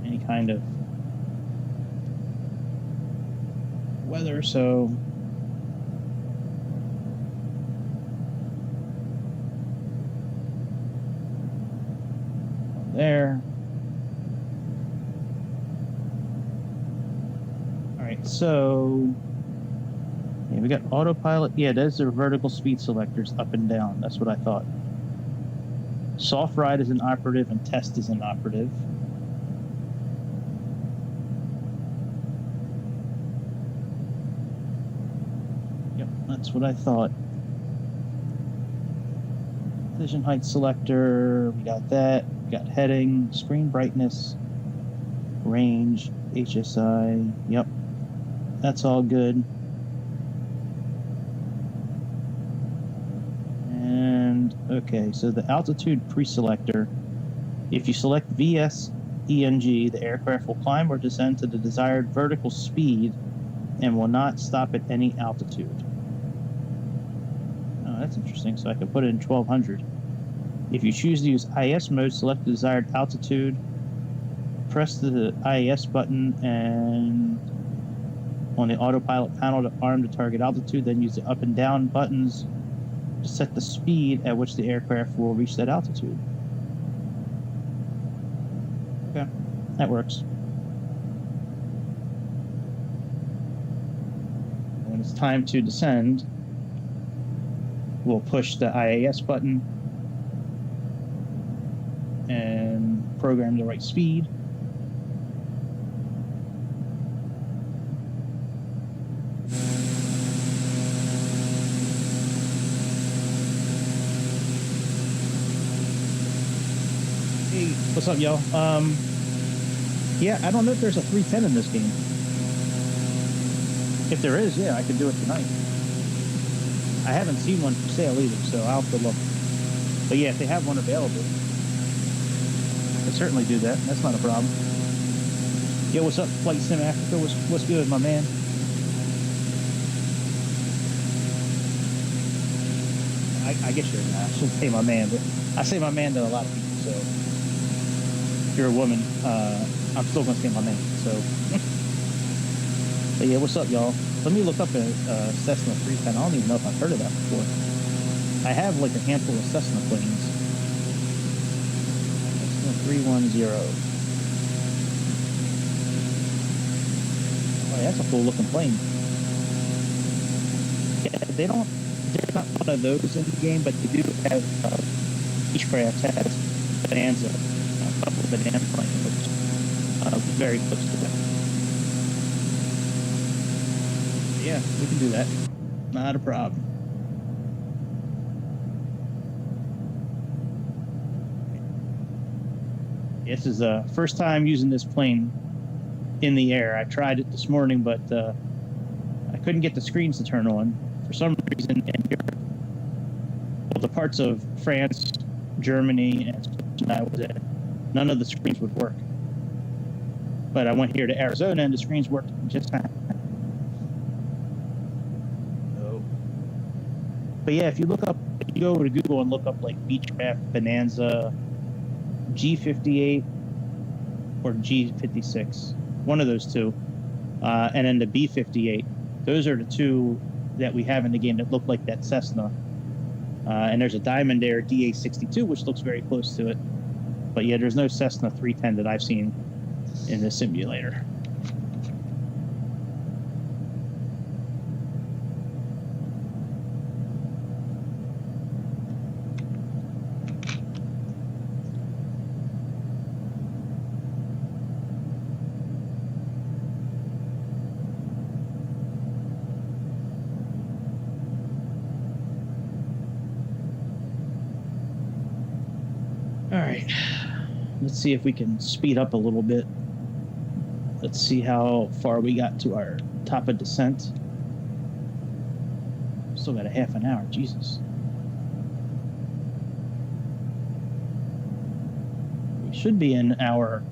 any kind of weather, so there. All right, so yeah, we got autopilot. Yeah, those are vertical speed selectors up and down. That's what I thought. Soft ride is inoperative and test is inoperative. Yep, that's what I thought. Vision height selector, we got that. We got heading, screen brightness, range, HSI. Yep, that's all good. And okay, so the altitude pre-selector, if you select VSENG, the aircraft will climb or descend to the desired vertical speed and will not stop at any altitude. Oh, that's interesting. So I could put it in 1200. If you choose to use IAS mode, select the desired altitude, press the IAS button, and on the autopilot panel to arm the target altitude, then use the up and down buttons to set the speed at which the aircraft will reach that altitude. Okay, that works. When it's time to descend, we'll push the IAS button and program the right speed. What's up, y'all? Yeah, I don't know if there's a 310 in this game. If there is, yeah, I can do it tonight. I haven't seen one for sale either, so I'll have to look. But yeah, if they have one available, I'll certainly do that. That's not a problem. Yo, what's up, Flight Sim Africa? What's good, my man? I guess you're not. I shouldn't say my man, but I say my man to a lot of people, so if you're a woman, I'm still going to say my man, so. But yeah, what's up, y'all? Let me look up a Cessna 310. I don't even know if I've heard of that before. I have like a handful of Cessna planes. Cessna 310. Oh, that's a cool looking plane. Yeah, there's not one of those in the game, but they do have, each craft has Bonanza, a couple of Bonanza planes, which very close to that. Yeah, we can do that. Not a problem. This is the first time using this plane in the air. I tried it this morning, but I couldn't get the screens to turn on. For some reason, in Europe, well, the parts of France, Germany, and Switzerland I was in, none of the screens would work. But I went here to Arizona, and the screens worked just fine. But yeah, if you look up, if you go over to Google and look up like Beechcraft, Bonanza, G58, or G56, one of those two, and then the B58, those are the two that we have in the game that look like that Cessna. And there's a Diamond Air DA62, which looks very close to it. But yeah, there's no Cessna 310 that I've seen in this simulator. All right, let's see if we can speed up a little bit. Let's see how far we got to our top of descent. Still got a half an hour, Jesus. We should be in our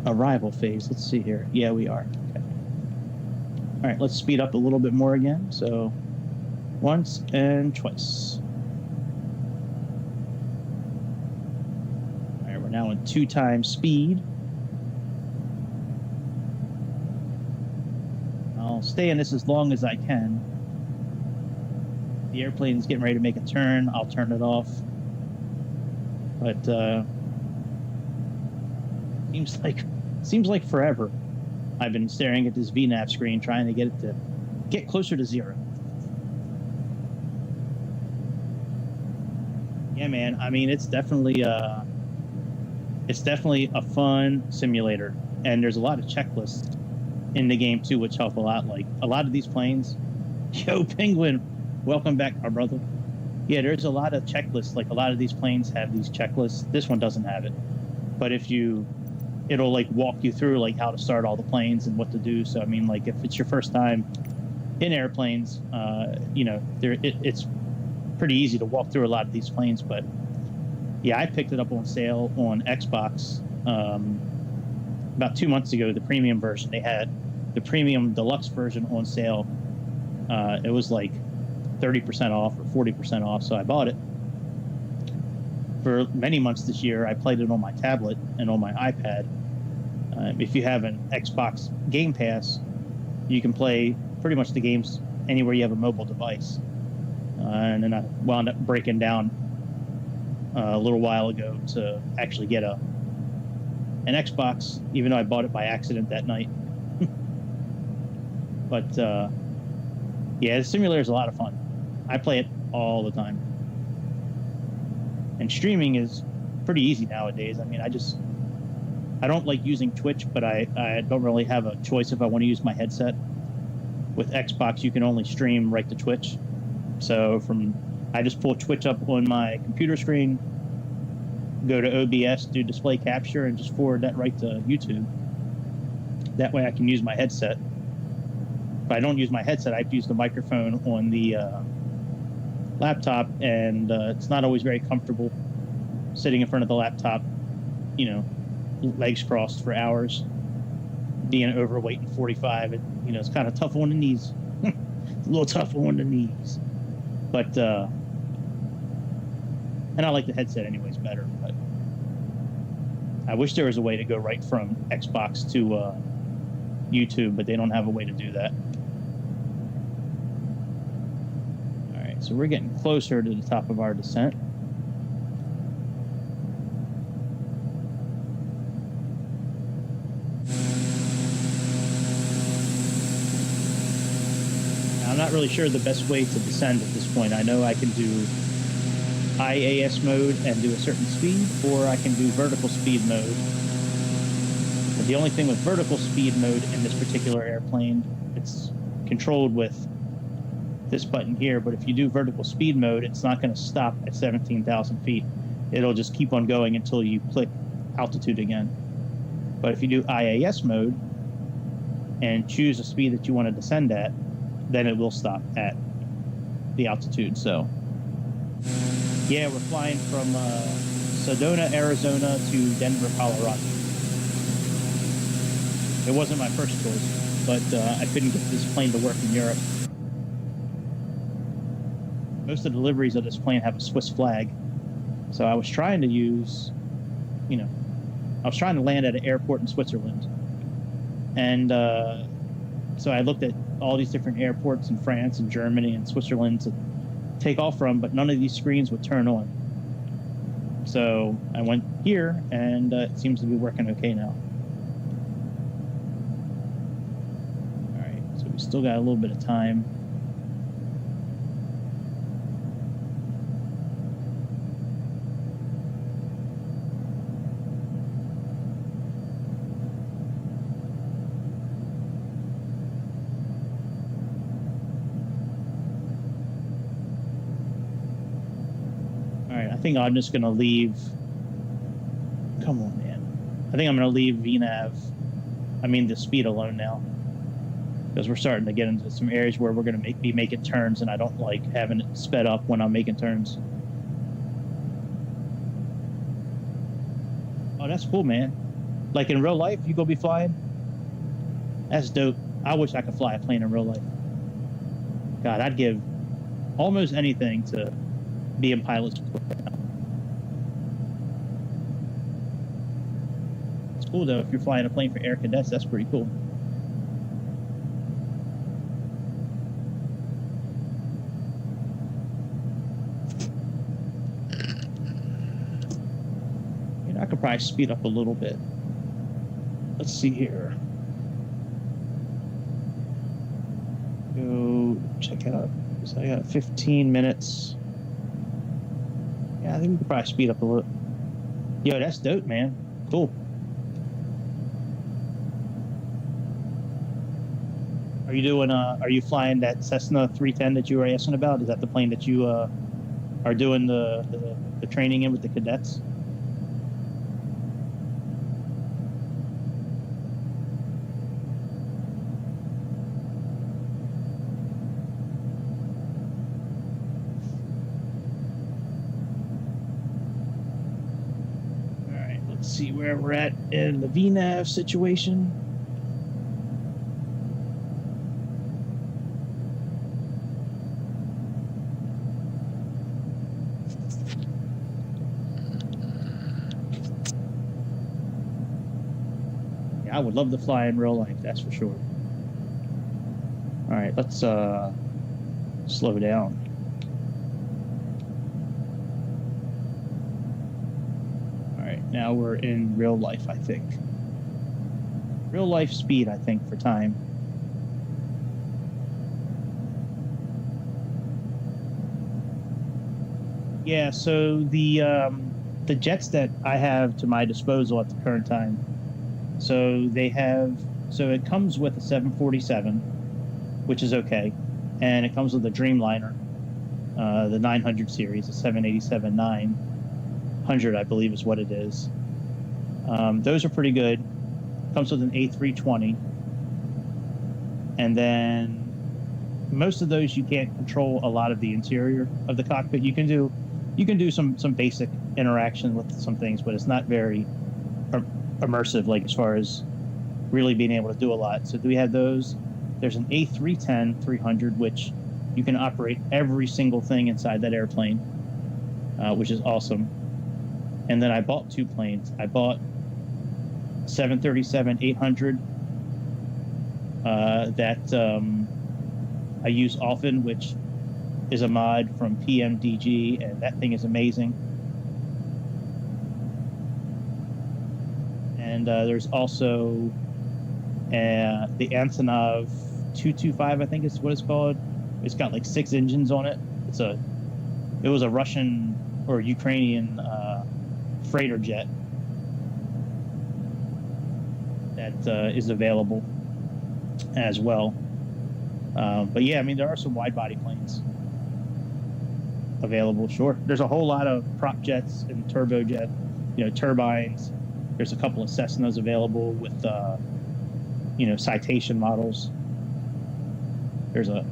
arrival phase. Let's see here. Yeah, we are. Okay. All right, let's speed up a little bit more again. So once and twice. Now in 2 times speed. I'll stay in this as long as I can. The airplane's getting ready to make a turn. I'll turn it off. But seems like forever. I've been staring at this VNAV screen trying to get it to get closer to 0. Yeah, man. I mean, it's definitely a fun simulator, and there's a lot of checklists in the game too, which help a lot. Like a lot of these planes, yo, Penguin, welcome back, my brother. Yeah, there's a lot of checklists. Like a lot of these planes have these checklists. This one doesn't have it, but it'll like walk you through like how to start all the planes and what to do. So I mean, like if it's your first time in airplanes, you know, it's pretty easy to walk through a lot of these planes, but. Yeah, I picked it up on sale on Xbox about 2 months ago, the premium version. They had the premium deluxe version on sale. It was like 30% off or 40% off, so I bought it. For many months this year, I played it on my tablet and on my iPad. If you have an Xbox Game Pass, you can play pretty much the games anywhere you have a mobile device. And then I wound up breaking down a little while ago to actually get an Xbox, even though I bought it by accident that night. But yeah, the simulator is a lot of fun. I play it all the time, and streaming is pretty easy nowadays. I mean, I don't like using Twitch, but I don't really have a choice if I want to use my headset. With Xbox, you can only stream right to Twitch, so I just pull Twitch up on my computer screen, go to OBS, do display capture, and just forward that right to YouTube. That way I can use my headset. If I don't use my headset, I have to use the microphone on the laptop, and it's not always very comfortable sitting in front of the laptop, you know, legs crossed for hours, being overweight and 45. You know, it's kind of tough on the knees. It's a little tough on the knees. But, and I like the headset anyways better, but I wish there was a way to go right from Xbox to YouTube, but they don't have a way to do that. All right, so we're getting closer to the top of our descent. I'm not really sure the best way to descend at this point. I know I can do IAS mode and do a certain speed, or I can do vertical speed mode. But the only thing with vertical speed mode in this particular airplane, it's controlled with this button here, but if you do vertical speed mode, it's not going to stop at 17,000 feet. It'll just keep on going until you click altitude again. But if you do IAS mode and choose a speed that you want to descend at, then it will stop at the altitude. So yeah, we're flying from Sedona, Arizona to Denver, Colorado. It wasn't my first choice, but I couldn't get this plane to work in Europe. Most of the deliveries of this plane have a Swiss flag. So I was trying to use, you know, I was trying to land at an airport in Switzerland. And so I looked at all these different airports in France and Germany and Switzerland to take off from, but none of these screens would turn on. So I went here, and it seems to be working okay now. All right, so we still got a little bit of time. I think I'm just going to leave. Come on, man. I think I'm going to leave VNAV, the speed alone now. Because we're starting to get into some areas where we're going to be making turns, and I don't like having it sped up when I'm making turns. Oh, that's cool, man. Like in real life, you go be flying? That's dope. I wish I could fly a plane in real life. God, I'd give almost anything to be in pilot's school. It's cool though, if you're flying a plane for air cadets, that's pretty cool. You know, I could probably speed up a little bit. Let's see here. Go check out. So I got 15 minutes. Yeah, I think we could probably speed up a little. Yo, that's dope, man. Cool. Are you doing? Are you flying that Cessna 310 that you were asking about? Is that the plane that you are doing the training in with the cadets? See where we're at in the VNAV situation. Yeah, I would love to fly in real life, that's for sure. All right, let's slow down. Now we're in real life, I think. Real life speed, I think, for time. Yeah, so the jets that I have to my disposal at the current time, so it comes with a 747, which is okay, and it comes with a Dreamliner, the 900 series, a 787-9. 100, I believe is what it is. Those are pretty good. Comes with an A320. And then most of those you can't control a lot of the interior of the cockpit. You can do some basic interaction with some things, but it's not very immersive, like as far as really being able to do a lot. So do we have those? There's an A310-300, which you can operate every single thing inside that airplane, which is awesome. And then I bought 2 planes. I bought 737-800 that I use often, which is a mod from PMDG, and that thing is amazing. And there's also the Antonov 225, I think is what it's called. It's got like 6 engines on it. It was a Russian or Ukrainian freighter jet that is available as well. But yeah, I mean, there are some wide body planes available. Sure, there's a whole lot of prop jets and turbojet, turbines. There's a couple of Cessnas available with citation models. There's a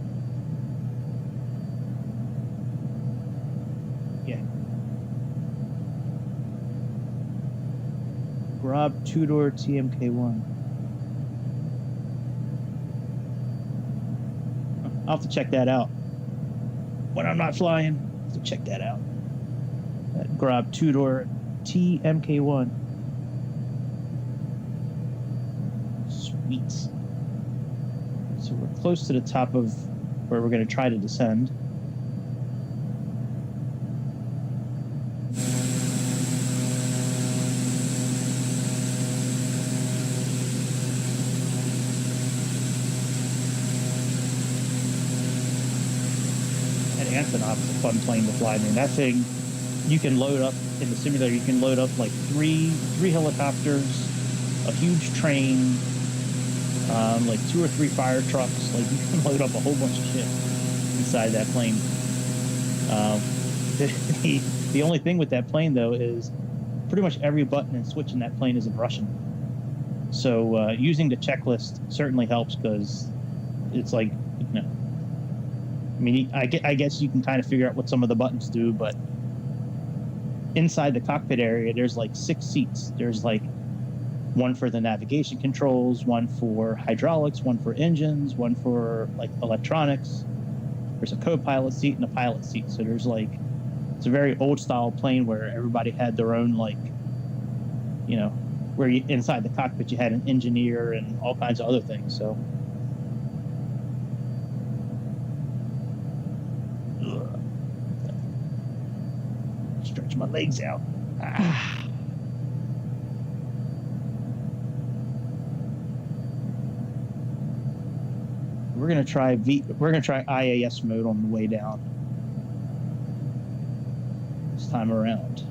Grob 2-door TMK1. I'll have to check that out when I'm not flying. I'll have to check that out. That Grob 2-door TMK1. Sweet. So we're close to the top of where we're going to try to descend. Antonov is a fun plane to fly. I mean, that thing, you can load up in the simulator. You can load up like three helicopters, a huge train, like 2 or 3 fire trucks. Like, you can load up a whole bunch of shit inside that plane. The only thing with that plane, though, is pretty much every button and switch in that plane is in Russian. So using the checklist certainly helps, because it's like, I mean, I guess you can kind of figure out what some of the buttons do, but inside the cockpit area, there's like 6 seats. There's like one for the navigation controls, one for hydraulics, one for engines, one for like electronics. There's a co-pilot seat and a pilot seat. So there's like, it's a very old style plane where everybody had their own, like, where inside the cockpit you had an engineer and all kinds of other things. So. Stretch my legs out. We're gonna try IAS mode on the way down this time around,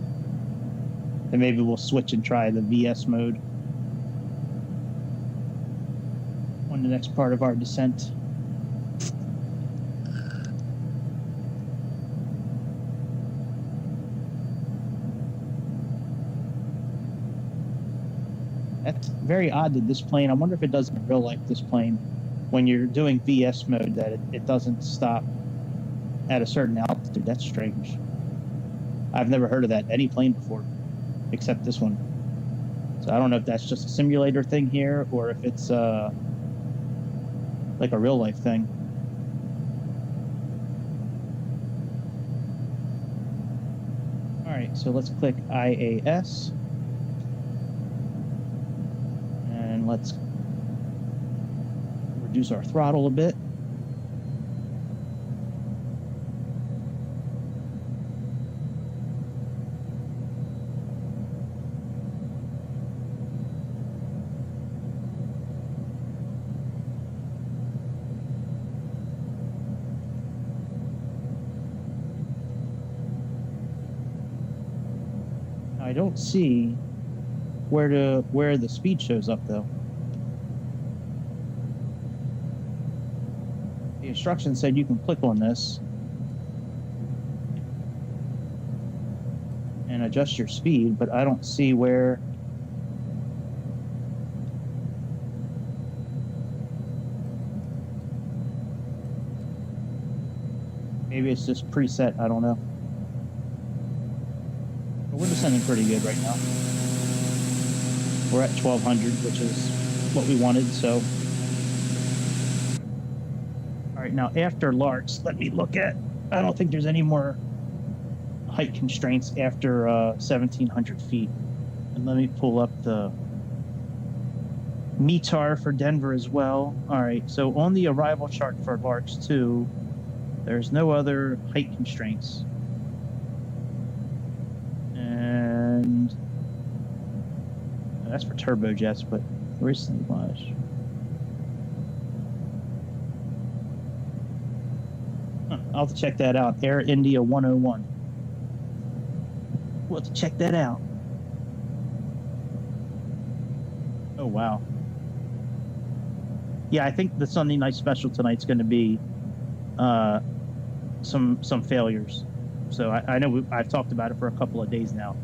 and maybe we'll switch and try the VS mode on the next part of our descent. That's very odd that this plane, I wonder if it does in real life, this plane, when you're doing VS mode, that it doesn't stop at a certain altitude. That's strange. I've never heard of that in any plane before, except this one. So I don't know if that's just a simulator thing here, or if it's like a real life thing. All right, so let's click IAS. Let's reduce our throttle a bit. I don't see where the speed shows up, though. The instructions said you can click on this, and and adjust your speed, but I don't see where. Maybe it's just preset, I don't know. But we're descending pretty good right now. We're at 1200, which is what we wanted, so. All right, now after Larks, let me look at, I don't think there's any more height constraints after 1700 feet. And let me pull up the METAR for Denver as well. All right, so on the arrival chart for Larks 2, there's no other height constraints. And that's for turbojets, but where's the flash? I'll have to check that out. Air India 101. We'll have to check that out. Oh, wow. Yeah, I think the Sunday night special tonight's going to be some failures. So I know I've talked about it for a couple of days now.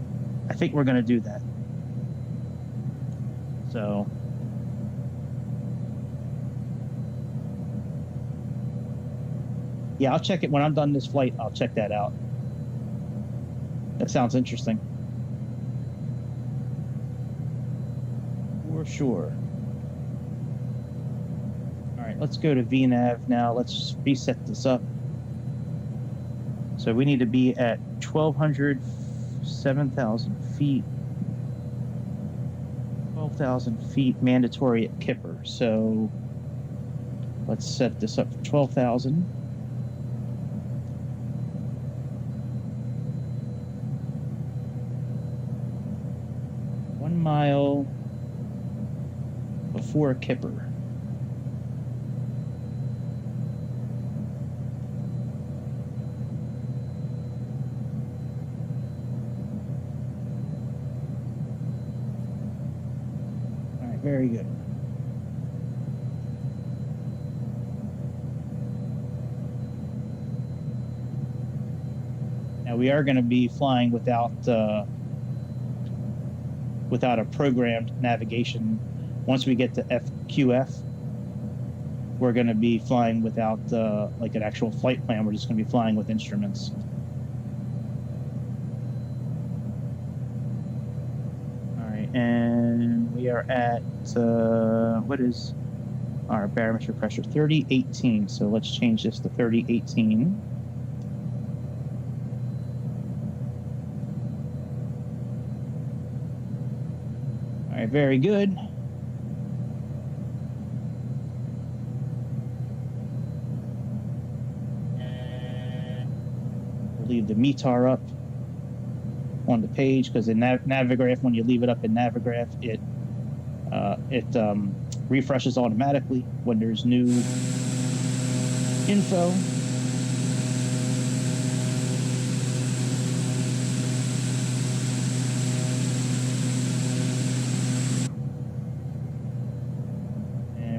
I think we're going to do that. So yeah, I'll check it when I'm done this flight. I'll check that out. That sounds interesting. For sure. All right, let's go to VNAV now. Let's reset this up. So we need to be at 1,200, 7,000 feet. 12,000 feet mandatory at Kipper. So let's set this up for 12,000. Mile before Kipper. All right, very good. Now we are going to be flying without a programmed navigation. Once we get to FQF, we're going to be flying without like an actual flight plan. We're just going to be flying with instruments. All right, and we are at what is our barometric pressure? 3018. So let's change this to 3018. All right, very good. We'll leave the METAR up on the page because in Navigraph, when you leave it up in Navigraph, it refreshes automatically when there's new info.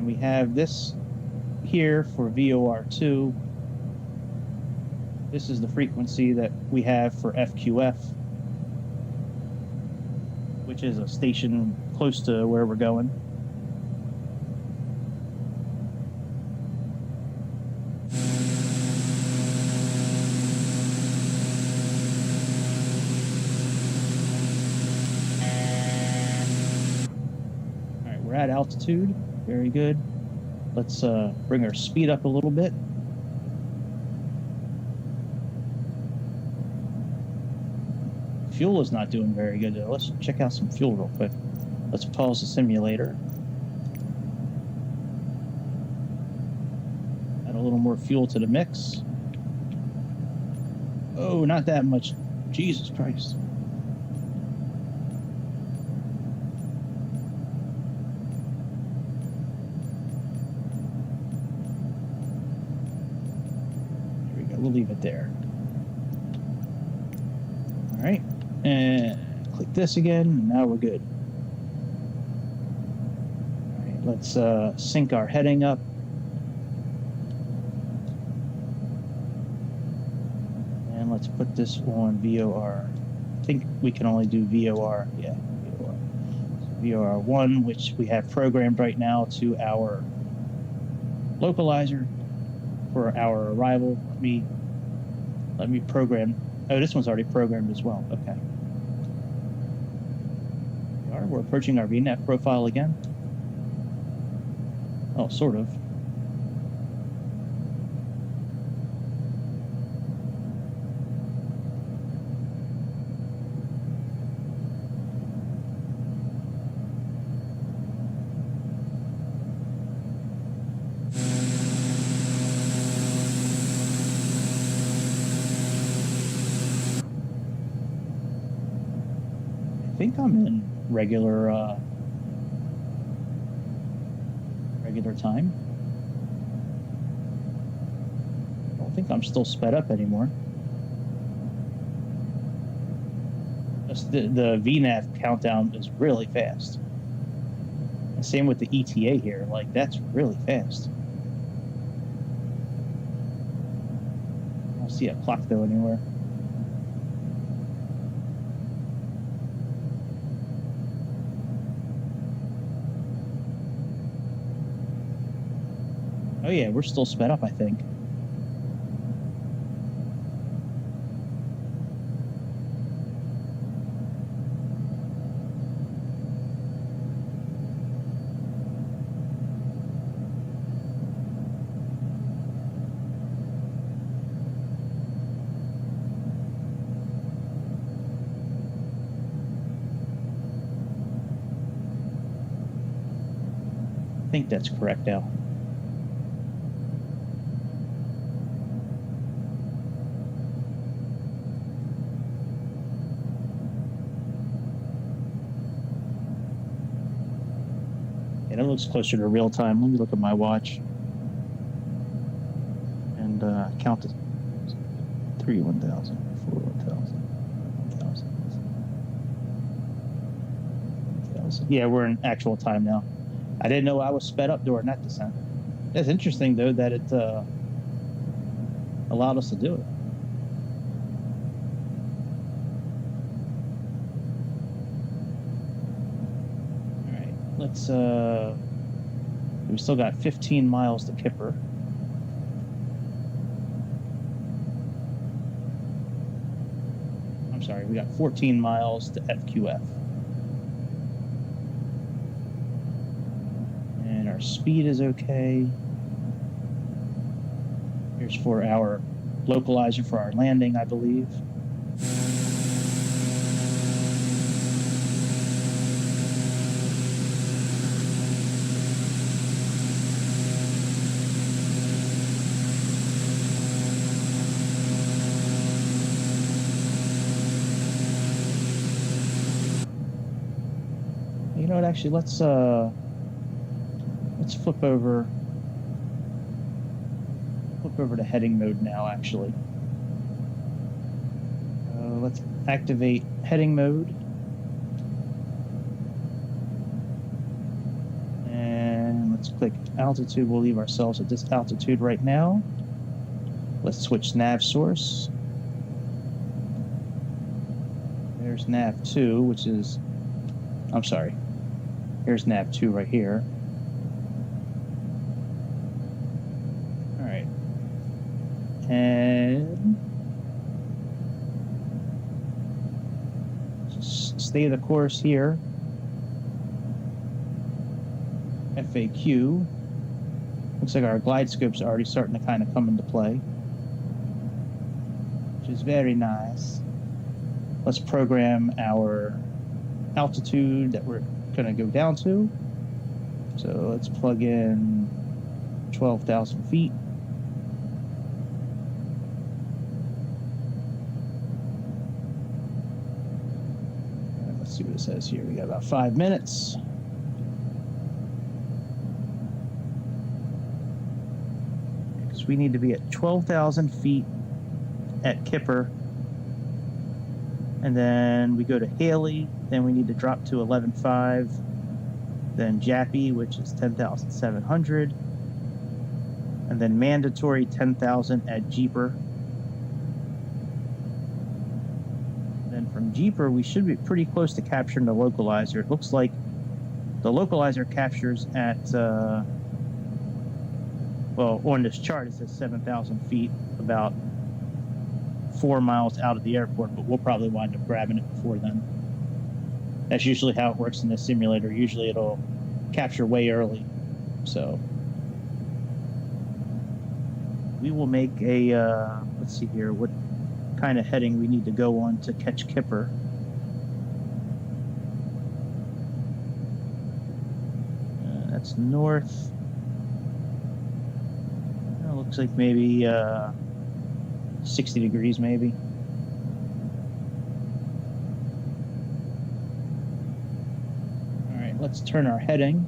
We have this here for VOR2. This is the frequency that we have for FQF, which is a station close to where we're going. All right, we're at altitude. Very good. Let's bring our speed up a little bit. Fuel is not doing very good though. Let's check out some fuel real quick. Let's pause the simulator. Add a little more fuel to the mix. Oh, not that much. Jesus Christ. We'll leave it there. All right, and click this again, and now we're good. All right, let's sync our heading up. And let's put this on VOR think we can only do VOR. Yeah, VOR. So VOR1, which we have programmed right now to our localizer for our arrival. Let me program. Oh, this one's already programmed as well. Okay. We're approaching our VNAV profile again. Oh, sort of. I think I'm in regular time. I don't think I'm still sped up anymore. Just the VNAV countdown is really fast. And same with the ETA here. Like, that's really fast. I don't see a clock though anywhere. Oh yeah, we're still sped up, I think. I think that's correct now. It looks closer to real time. Let me look at my watch and count it. 3, 1,000, 4, 1,000, 1,000. Yeah, we're in actual time now. I didn't know I was sped up during that descent. That's interesting, though, that it allowed us to do it. Let's we still got 15 miles to Kipper. I'm sorry, we got 14 miles to FQF. And our speed is okay. Here's for our localizer for our landing, I believe. You know what? Actually, let's flip over to heading mode now. Actually, let's activate heading mode, and let's click altitude. We'll leave ourselves at this altitude right now. Let's switch nav source. There's nav 2, which is, I'm sorry. Here's nav 2 right here. All right. And just stay the course here. FAQ. Looks like our glide scope's already starting to kind of come into play, which is very nice. Let's program our altitude that we're going to go down to. So let's plug in 12,000 feet. Let's see what it says here. We got about 5 minutes. Because we need to be at 12,000 feet at Kipper. And then we go to Haley, then we need to drop to 11.5, then Jappy, which is 10,700, and then mandatory 10,000 at Jeeper. Then From Jeeper, we should be pretty close to capturing the localizer. It looks like the localizer captures at, well, on this chart it says 7,000 feet, about 4 miles out of the airport, but we'll probably wind up grabbing it before then. That's usually how it works in this simulator. Usually it'll capture way early. So we will make a, let's see here, what kind of heading we need to go on to catch Kipper. That's north. It looks like maybe 60 degrees maybe. All right, let's turn our heading.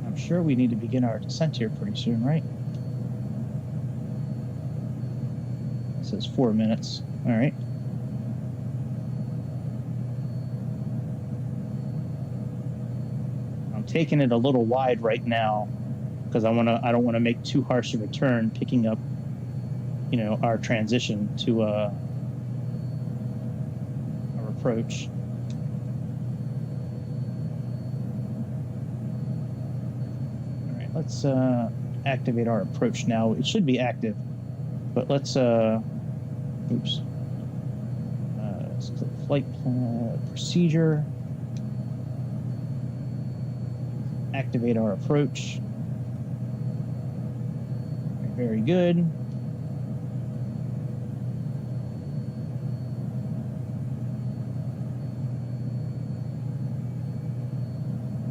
I'm sure we need to begin our descent here pretty soon, right? It says 4 minutes. All right. I'm taking it a little wide right now because I don't want to make too harsh of a turn, picking up, you know, our transition to our approach. All right, let's activate our approach now. It should be active, but let's oops. Let's click flight procedure. Activate our approach. Very good.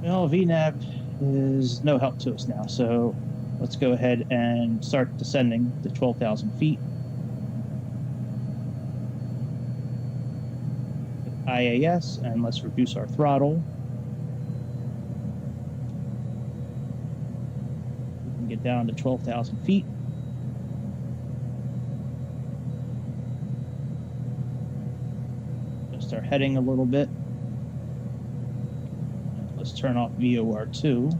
Well, VNAV is no help to us now, so let's go ahead and start descending to 12,000 feet. IAS, and let's reduce our throttle. We can get down to 12,000 feet. Adjust our heading a little bit. Let's turn off VOR2.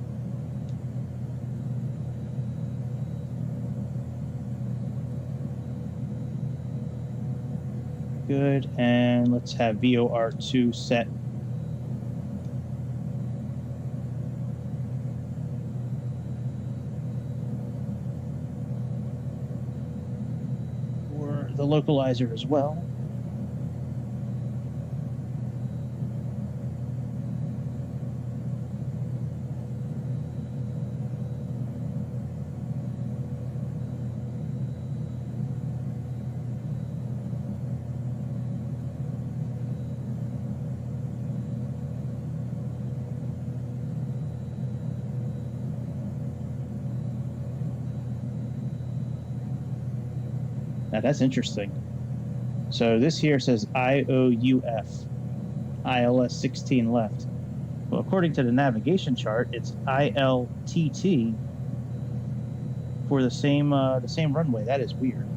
Good, and let's have VOR2 set. For the localizer as well. Now that's interesting. So this here says IOUF, ILS 16 left. Well, according to the navigation chart, it's ILTT for the same runway. That is weird.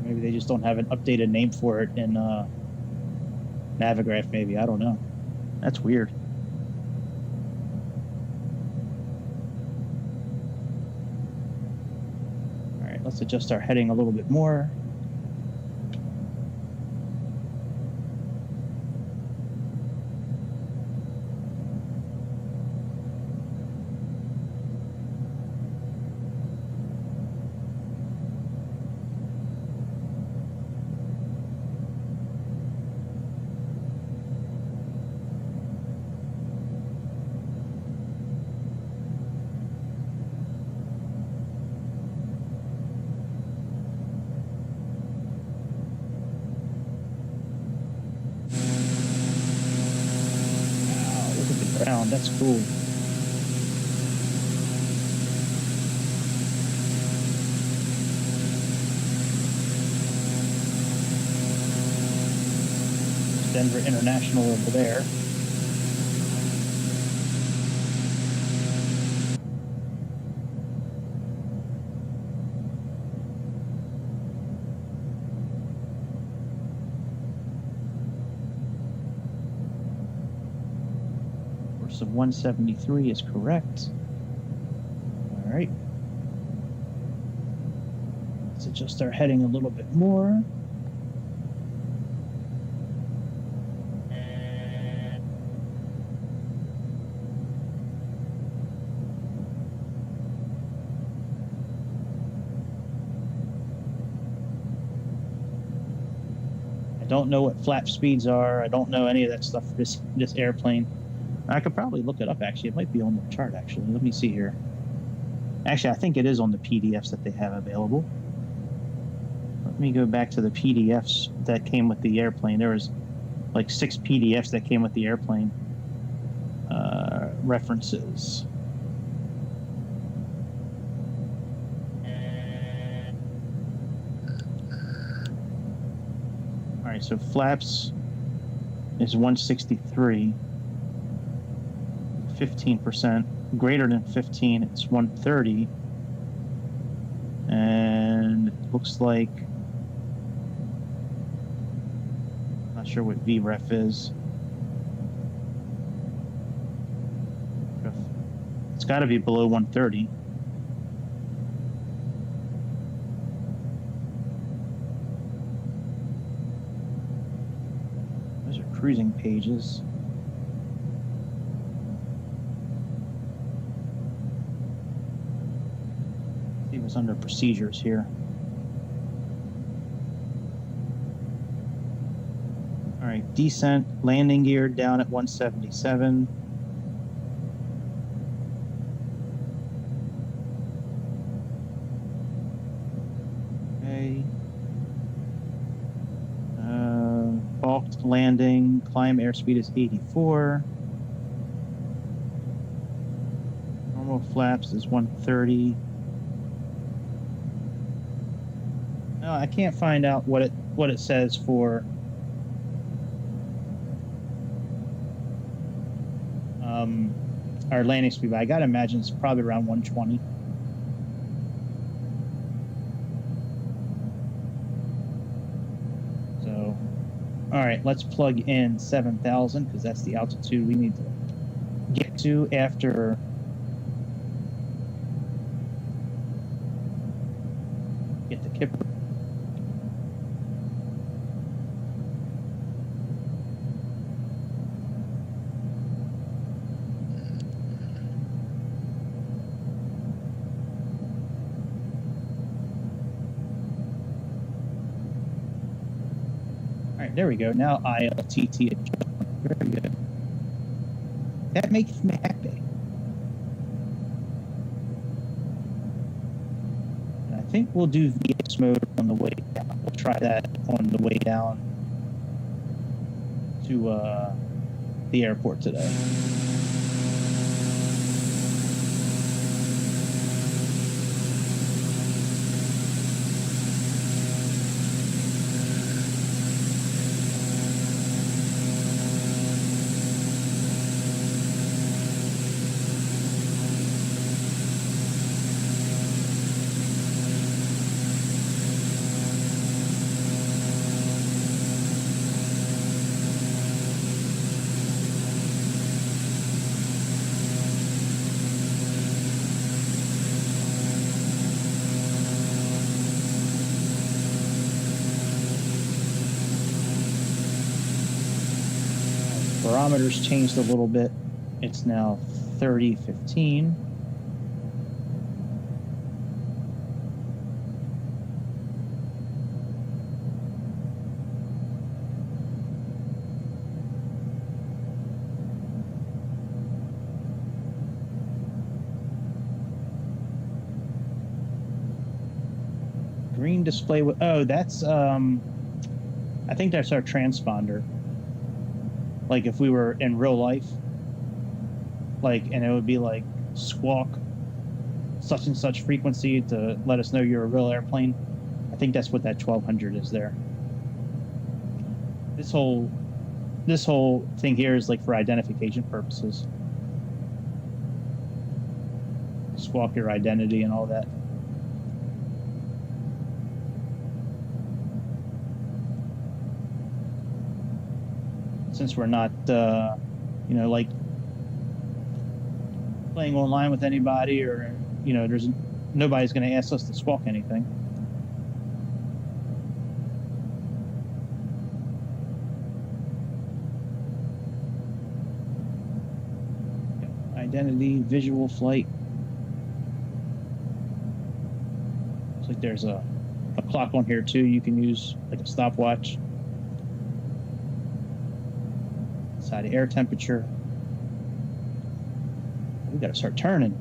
Maybe they just don't have an updated name for it in Navigraph, maybe. I don't know. That's weird. All right, let's adjust our heading a little bit more. Ground. That's cool. Denver International over there. Course of 173 is correct. All right. Let's adjust our heading a little bit more. I don't know what flap speeds are. I don't know any of that stuff for this airplane. I could probably look it up, actually. It might be on the chart, actually. Let me see here. Actually, I think it is on the PDFs that they have available. Let me go back to the PDFs that came with the airplane. There was like 6 PDFs that came with the airplane. References. All right, so flaps is 163. 15%. Greater than 15, it's 130. And it looks like, not sure what VREF is. It's got to be below 130. Those are cruising pages. See what's under procedures here. All right, descent, landing gear down at 177. Balked landing, climb airspeed is 84. Normal flaps is 130. No, I can't find out what it says for our landing speed, but I gotta imagine it's probably around 120. All right, let's plug in 7,000 because that's the altitude we need to get to after get to Kipper. There we go. Now ILTT. Very good. That makes me happy. And I think we'll do VX mode on the way down. We'll try that on the way down to the airport today. Barometer's changed a little bit. It's now 3015. Green display. Oh, that's I think that's our transponder. Like if we were in real life, like, and it would be like squawk such and such frequency to let us know you're a real airplane. I think that's what that 1200 is there. This whole this whole thing here is like for identification purposes. Squawk your identity and all that. Since we're not, you know, like playing online with anybody, or you know, nobody's going to ask us to squawk anything. Identity, visual flight. Looks like there's a clock on here too. You can use like a stopwatch. Side air temperature. We got to start turning.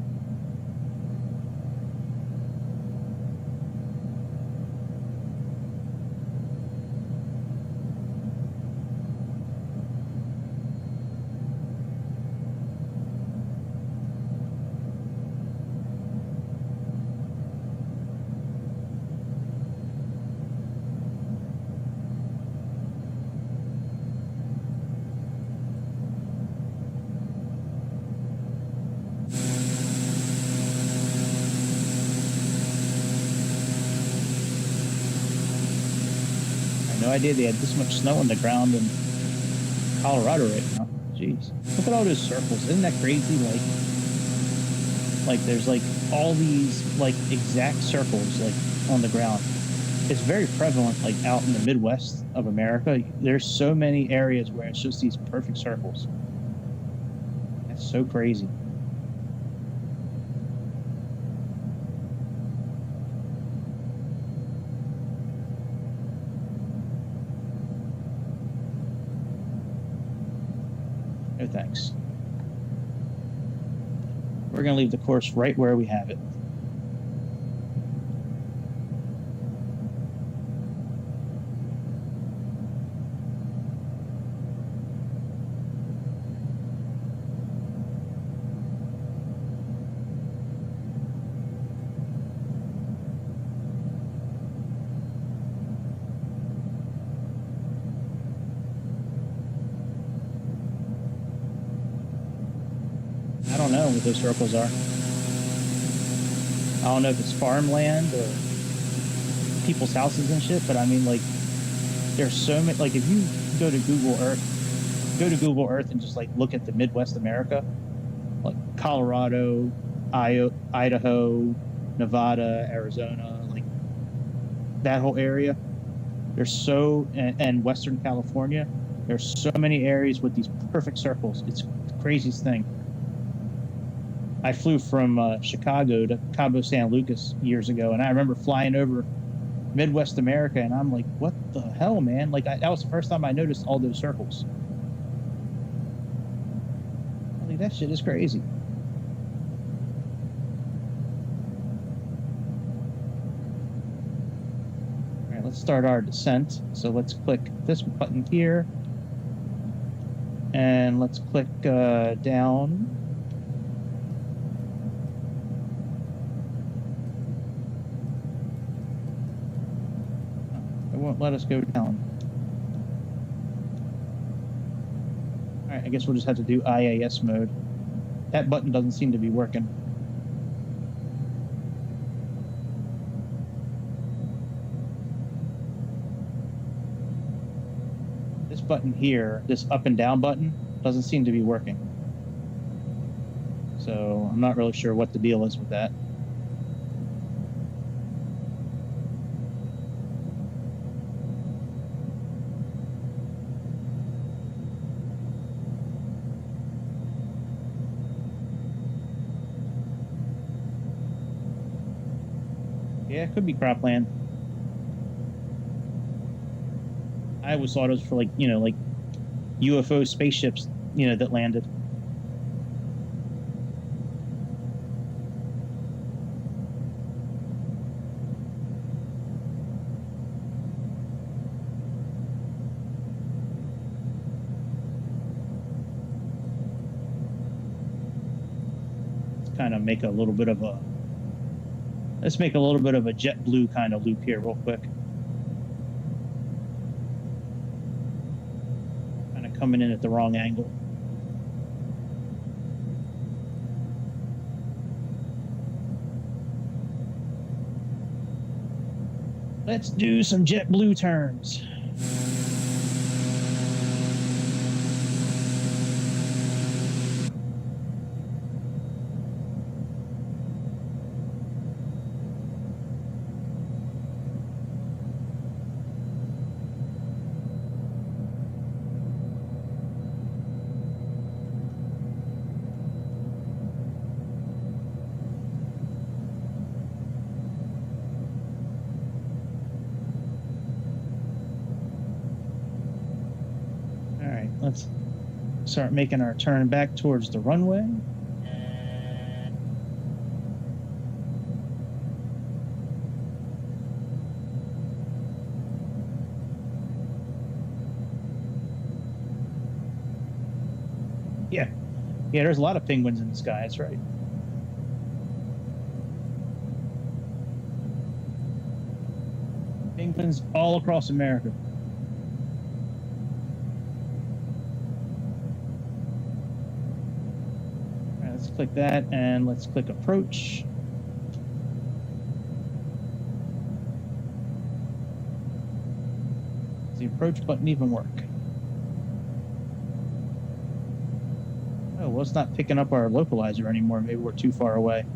No idea they had this much snow on the ground in Colorado right now. Jeez. Look at all those circles. Isn't that crazy? Like there's like all these like exact circles like on the ground. It's very prevalent like out in the Midwest of America. There's so many areas where it's just these perfect circles. That's so crazy. No thanks. We're going to leave the course right where we have it. I don't know what those circles are. I don't know if it's farmland or people's houses and shit, but I mean, like, there's so many. Like, if you go to Google Earth and just like look at the Midwest America, like Colorado, Idaho, Nevada, Arizona, like that whole area. There's and Western California. There's so many areas with these perfect circles. It's the craziest thing. I flew from Chicago to Cabo San Lucas years ago, and I remember flying over Midwest America, and I'm like, what the hell, man? Like, that was the first time I noticed all those circles. I think that shit is crazy. All right, let's start our descent. So let's click this button here, and let's click down. Won't let us go down. All right, I guess we'll just have to do IAS mode. That button doesn't seem to be working. This button here, this up and down button, doesn't seem to be working. So I'm not really sure what the deal is with that. Yeah, it could be cropland. I always thought it was for like, you know, like UFO spaceships, you know, that landed. Let's kind of make a little bit of a Let's make a little bit of a JetBlue kind of loop here real quick. Kind of coming in at the wrong angle. Let's do some JetBlue turns. Let's start making our turn back towards the runway. Yeah, there's a lot of penguins in the sky, that's right. Penguins all across America. Click that and let's click approach. Does the approach button even work? Oh, well, it's not picking up our localizer anymore. Maybe we're too far away.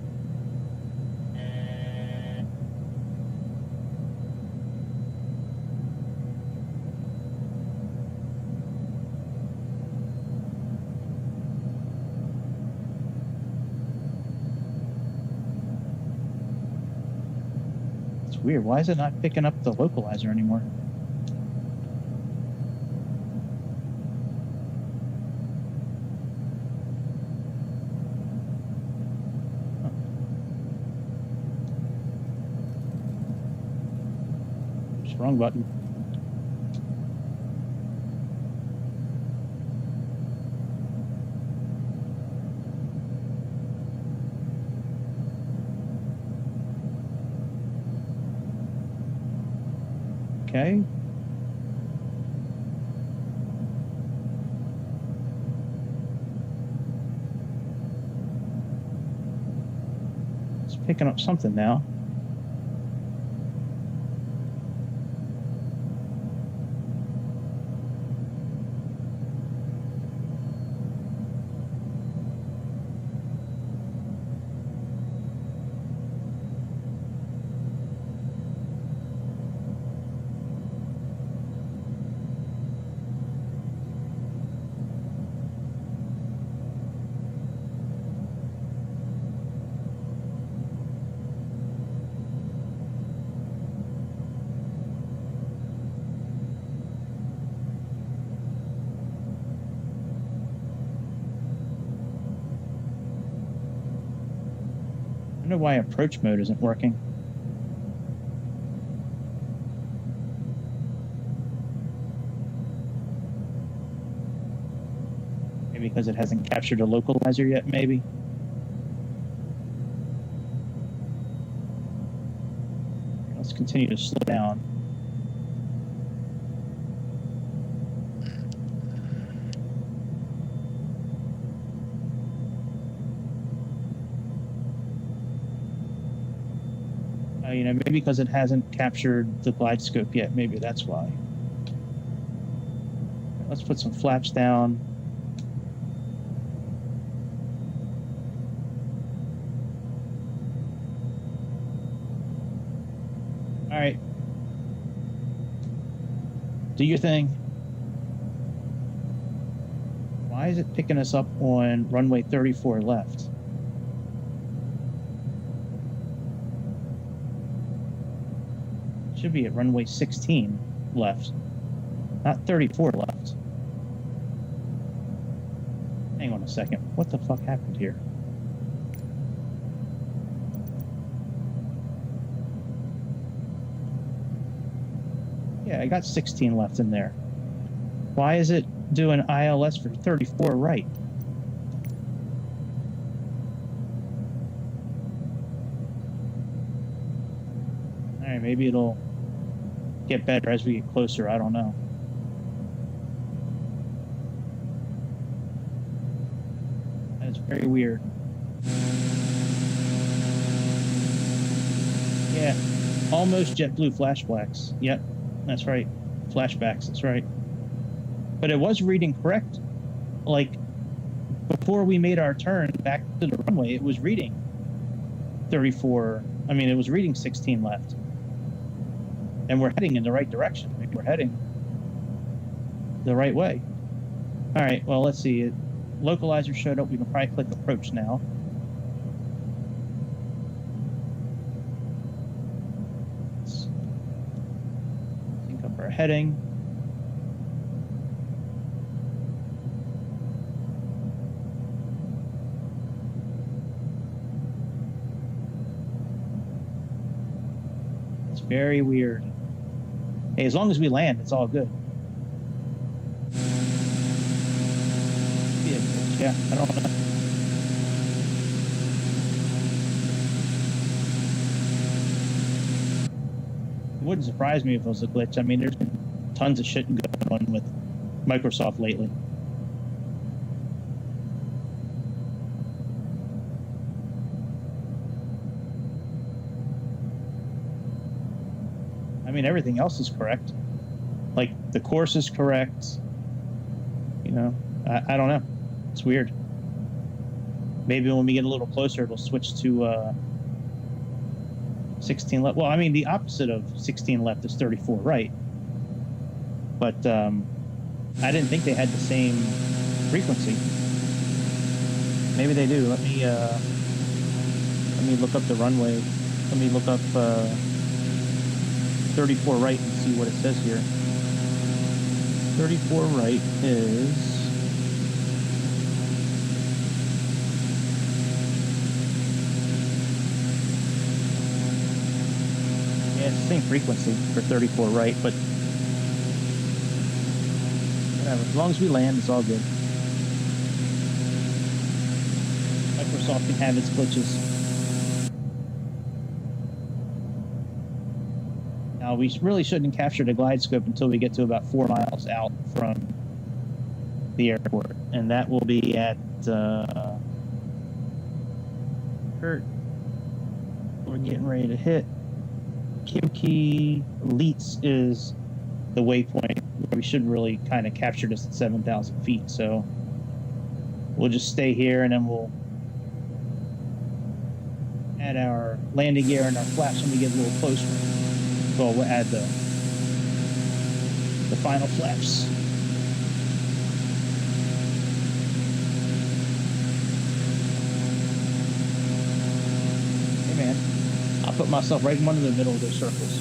Weird. Why is it not picking up the localizer anymore? Huh. Oops, wrong button. Okay. It's picking up something now. I wonder why approach mode isn't working. Maybe because it hasn't captured a localizer yet, maybe. Let's continue to slow down. You know, maybe because it hasn't captured the glide scope yet. Maybe that's why. Let's put some flaps down. All right. Do your thing. Why is it picking us up on runway 34 left? Should be at runway 16 left, not 34 left. Hang on a second. What the fuck happened here? Yeah, I got 16 left in there. Why is it doing ILS for 34 right? All right, maybe it'll get better as we get closer. I don't know. Very weird. Yeah, almost JetBlue flashbacks. Yep, that's right. Flashbacks, that's right. But it was reading correct. Like, before we made our turn back to the runway, it was reading 34. I mean, it was reading 16 left. And we're heading in the right direction. Maybe we're heading the right way. All right, well, let's see. Localizer showed up. We can probably click approach now. Let's sync up our heading. It's very weird. Hey, as long as we land, it's all good. Yeah, I don't know. It wouldn't surprise me if it was a glitch. I mean, there's been tons of shit going on with Microsoft lately. I mean, everything else is correct. Like, the course is correct. You know, I don't know. It's weird. Maybe when we get a little closer, it'll switch to 16 left. Well, I mean, the opposite of 16 left is 34 right. But I didn't think they had the same frequency. Maybe they do. Let me look up the runway. Let me look up 34 right and see what it says here. 34 right is... Yeah, it's the same frequency for 34 right, but whatever. As long as we land, it's all good. Microsoft can have its glitches. Now, we really shouldn't capture the glide scope until we get to about 4 miles out from the airport, and that will be at we're getting ready to hit Kimki. Leets is the waypoint where we should really kind of capture this at 7,000 feet. So we'll just stay here, and then we'll add our landing gear and our flaps when we get a little closer. Well, we'll add the final flaps. Hey man, I'll put myself right in one of the middle of those circles.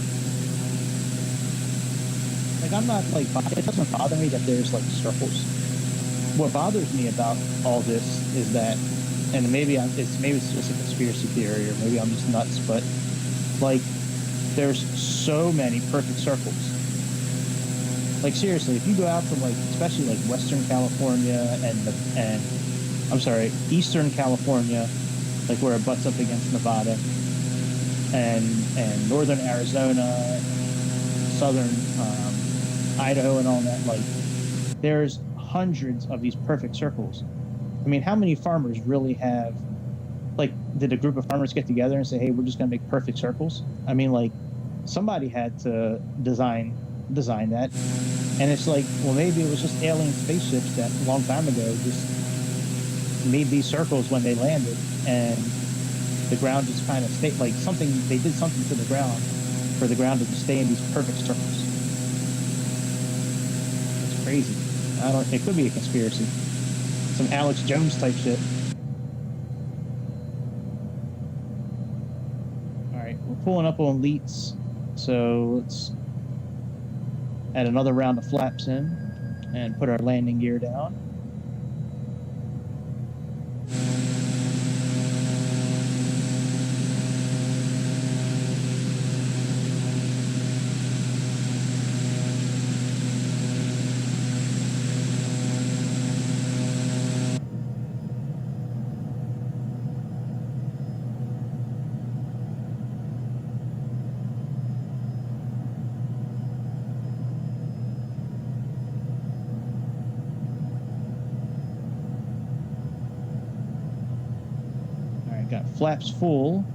Like, I'm not like, it doesn't bother me that there's like circles. What bothers me about all this is that, and maybe it's just a conspiracy theory, or maybe I'm just nuts, but like, there's so many perfect circles. Like, seriously, if you go out to, like, especially like Western California and I'm sorry, Eastern California, like where it butts up against Nevada, and Northern Arizona, Southern Idaho, and all that, like, there's hundreds of these perfect circles. I mean, how many farmers really have, like, did a group of farmers get together and say, hey, we're just going to make perfect circles? I mean, like, somebody had to design that. And it's like, well, maybe it was just alien spaceships that a long time ago just made these circles when they landed, and the ground just kind of stayed, like, something, they did something to the ground for the ground to just stay in these perfect circles. It's crazy. It could be a conspiracy. Some Alex Jones type shit. All right, we're pulling up on Leets, so let's add another round of flaps in and put our landing gear down. Got flaps full.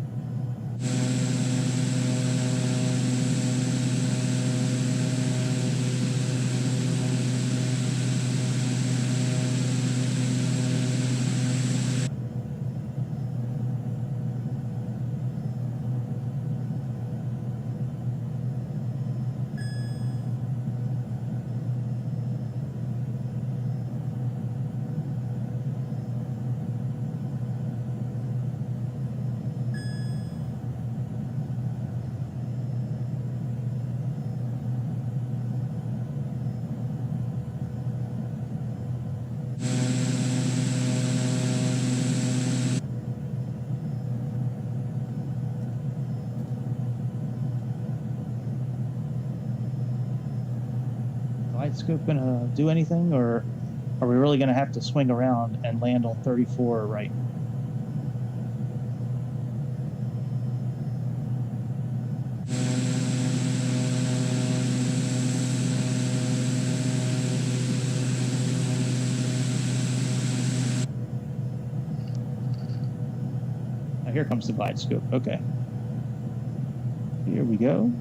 Glide scope gonna do anything, or are we really gonna have to swing around and land on 34 right? Now here comes the glide scope. Okay. Here we go.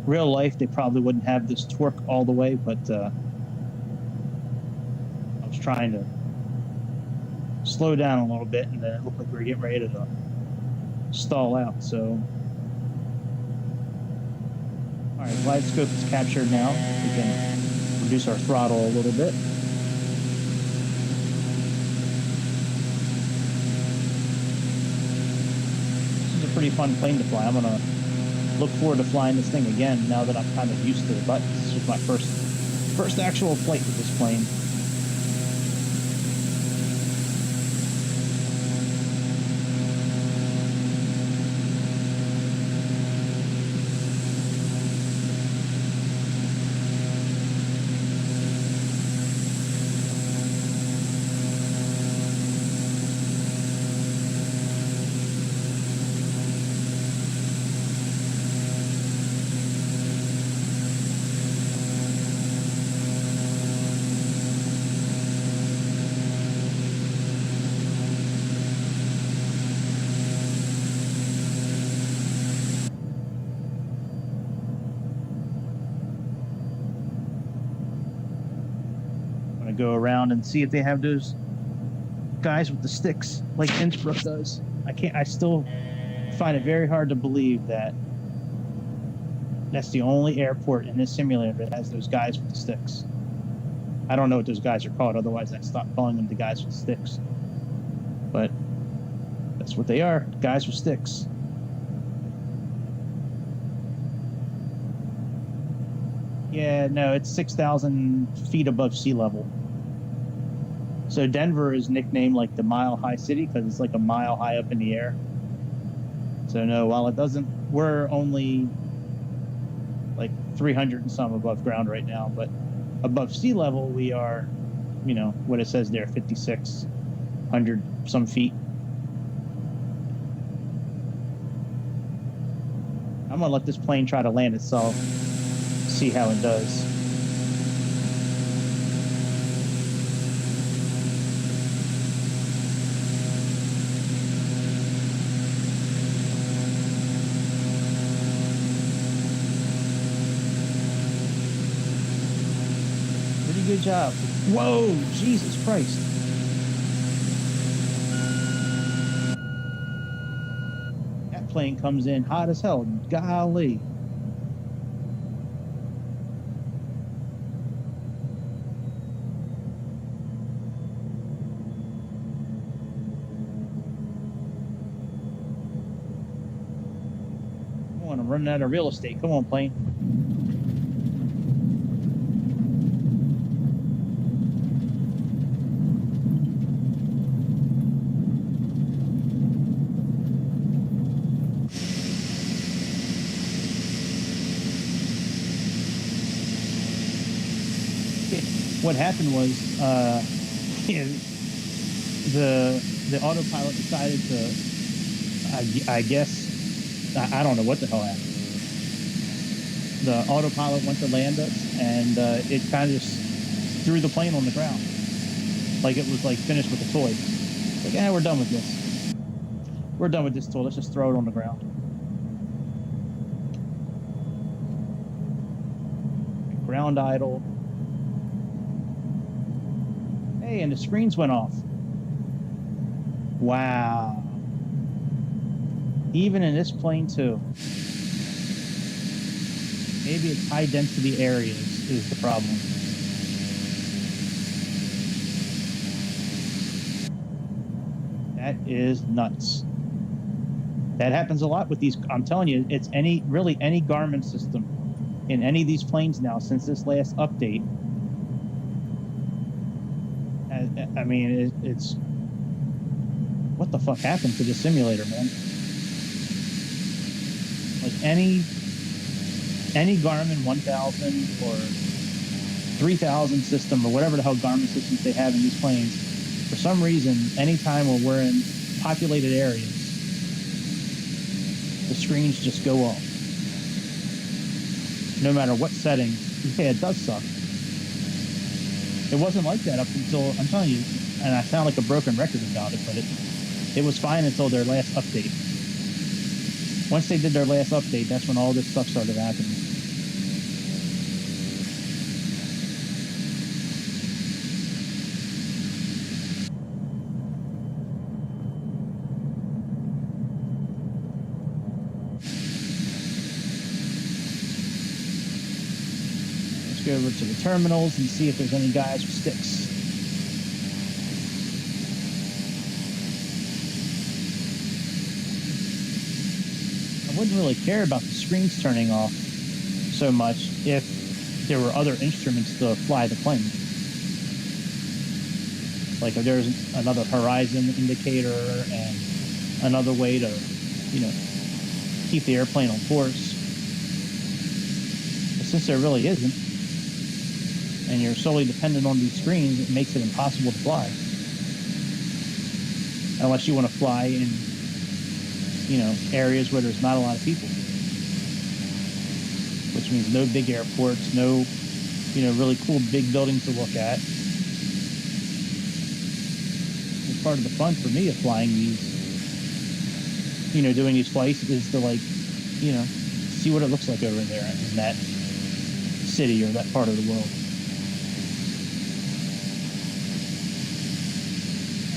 Real life, they probably wouldn't have this torque all the way, but I was trying to slow down a little bit, and then it looked like we were getting ready to stall out. So, all right, glide scope is captured now. We can reduce our throttle a little bit. This is a pretty fun plane to fly. I'm gonna look forward to flying this thing again now that I'm kind of used to the buttons. This was my first actual flight with this plane. Go around and see if they have those guys with the sticks like Innsbruck does. I still find it very hard to believe that that's the only airport in this simulator that has those guys with the sticks. I don't know what those guys are called, otherwise I'd stop calling them the guys with sticks. But that's what they are, guys with sticks. Yeah, no, it's 6,000 feet above sea level. So Denver is nicknamed like the Mile High City because it's like a mile high up in the air. So no, while it doesn't, we're only like 300 and some above ground right now, but above sea level we are, you know, what it says there, 5,600 some feet. I'm gonna let this plane try to land itself, see how it does. Good job. Whoa, Jesus Christ. That plane comes in hot as hell. Golly. Come on, I'm running out of real estate. Come on, plane. What happened was the autopilot decided to, I guess, I don't know what the hell happened. The autopilot went to land us, and it kind of just threw the plane on the ground. like it was like finished with a toy. Like, we're done with this. We're done with this tool. Let's just throw it on the ground. Ground idle. Hey, and the screens went off. Wow. Even in this plane too. Maybe it's high density areas is the problem. That is nuts. That happens a lot with these. I'm telling you, it's really any Garmin system in any of these planes now since this last update. I mean, it's what the fuck happened to the simulator, man? Like any Garmin 1000 or 3000 system or whatever the hell Garmin systems they have in these planes, for some reason, anytime when we're in populated areas, the screens just go off. No matter what settings. Yeah, it does suck. It wasn't like that up until, I'm telling you, and I sound like a broken record about it, but it was fine until their last update. Once they did their last update, that's when all this stuff started happening. Let's go over to the terminals and see if there's any guys with sticks. I wouldn't really care about the screens turning off so much if there were other instruments to fly the plane. Like if there's another horizon indicator and another way to, keep the airplane on course. But since there really isn't, and you're solely dependent on these screens, it makes it impossible to fly. Unless you want to fly in areas where there's not a lot of people, which means no big airports, no, really cool big buildings to look at. And part of the fun for me of flying these, doing these flights is to see what it looks like over there in that city or that part of the world.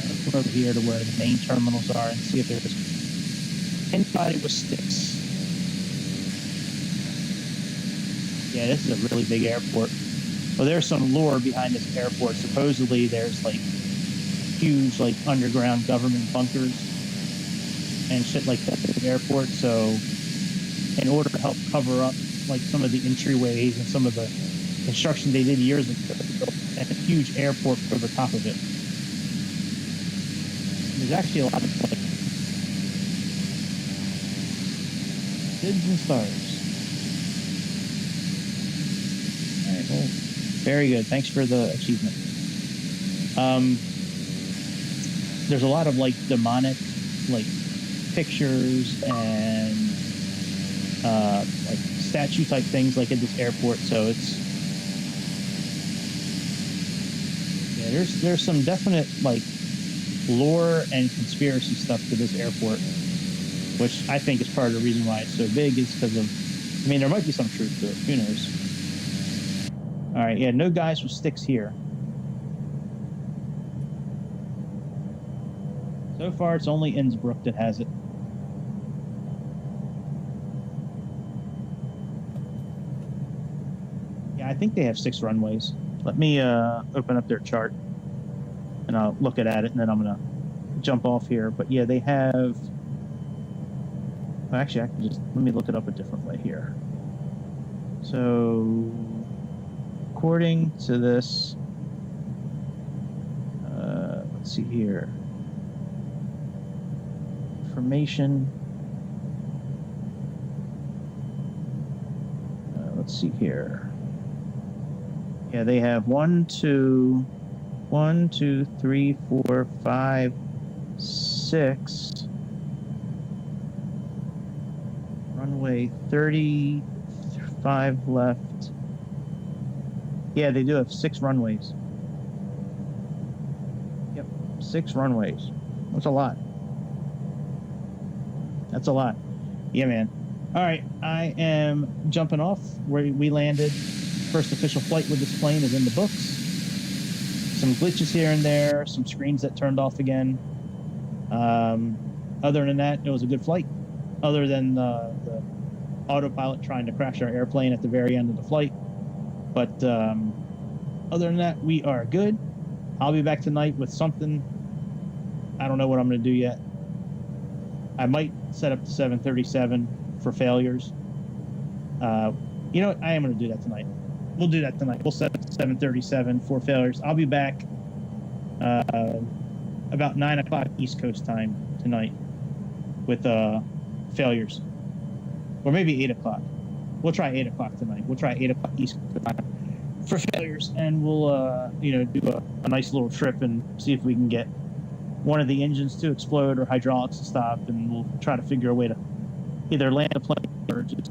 Let's go over here to where the main terminals are and see if there's anybody with sticks. Yeah, this is a really big airport. Well, there's some lore behind this airport. Supposedly there's huge underground government bunkers and shit like that at the airport. So in order to help cover up some of the entryways and some of the construction they did years ago, they built a huge airport over top of it. There's actually a lot of and stars. All right, well, very good. Thanks for the achievement. There's a lot of demonic pictures and statue type things at this airport. So it's there's some definite lore and conspiracy stuff to this airport, which I think is part of the reason why it's so big, is because of, there might be some truth to it. Who knows? All right, yeah, no guys with sticks here. So far, it's only Innsbruck that has it. Yeah, I think they have 6 runways. Let me open up their chart, and I'll look at it, and then I'm going to jump off here. But yeah, they have... Actually, I can let me look it up a different way here. So, according to this, let's see here. Information. Let's see here. Yeah, they have 1, 2, 3, 4, 5, 6. Runway 35 left. Yeah, they do have 6 runways. 6 runways. That's a lot. That's a lot. Yeah, man. All right, I am jumping off where we landed. First official flight with this plane is in the books. Some glitches here and there, some screens that turned off again. Other than that, it was a good flight. Other than the autopilot trying to crash our airplane at the very end of the flight. But other than that, we are good. I'll be back tonight with something. I don't know what I'm going to do yet. I might set up the 737 for failures. You know what? I am going to do that tonight. We'll do that tonight. We'll set up the 737 for failures. I'll be back about 9 o'clock East Coast time tonight with failures. Or maybe 8 o'clock. We'll try 8 o'clock tonight. We'll try 8 o'clock East Coast time for failures, and we'll do a nice little trip and see if we can get one of the engines to explode or hydraulics to stop, and we'll try to figure a way to either land a plane or just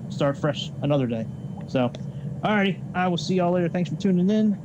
start fresh another day. So, alrighty, I will see y'all later. Thanks for tuning in.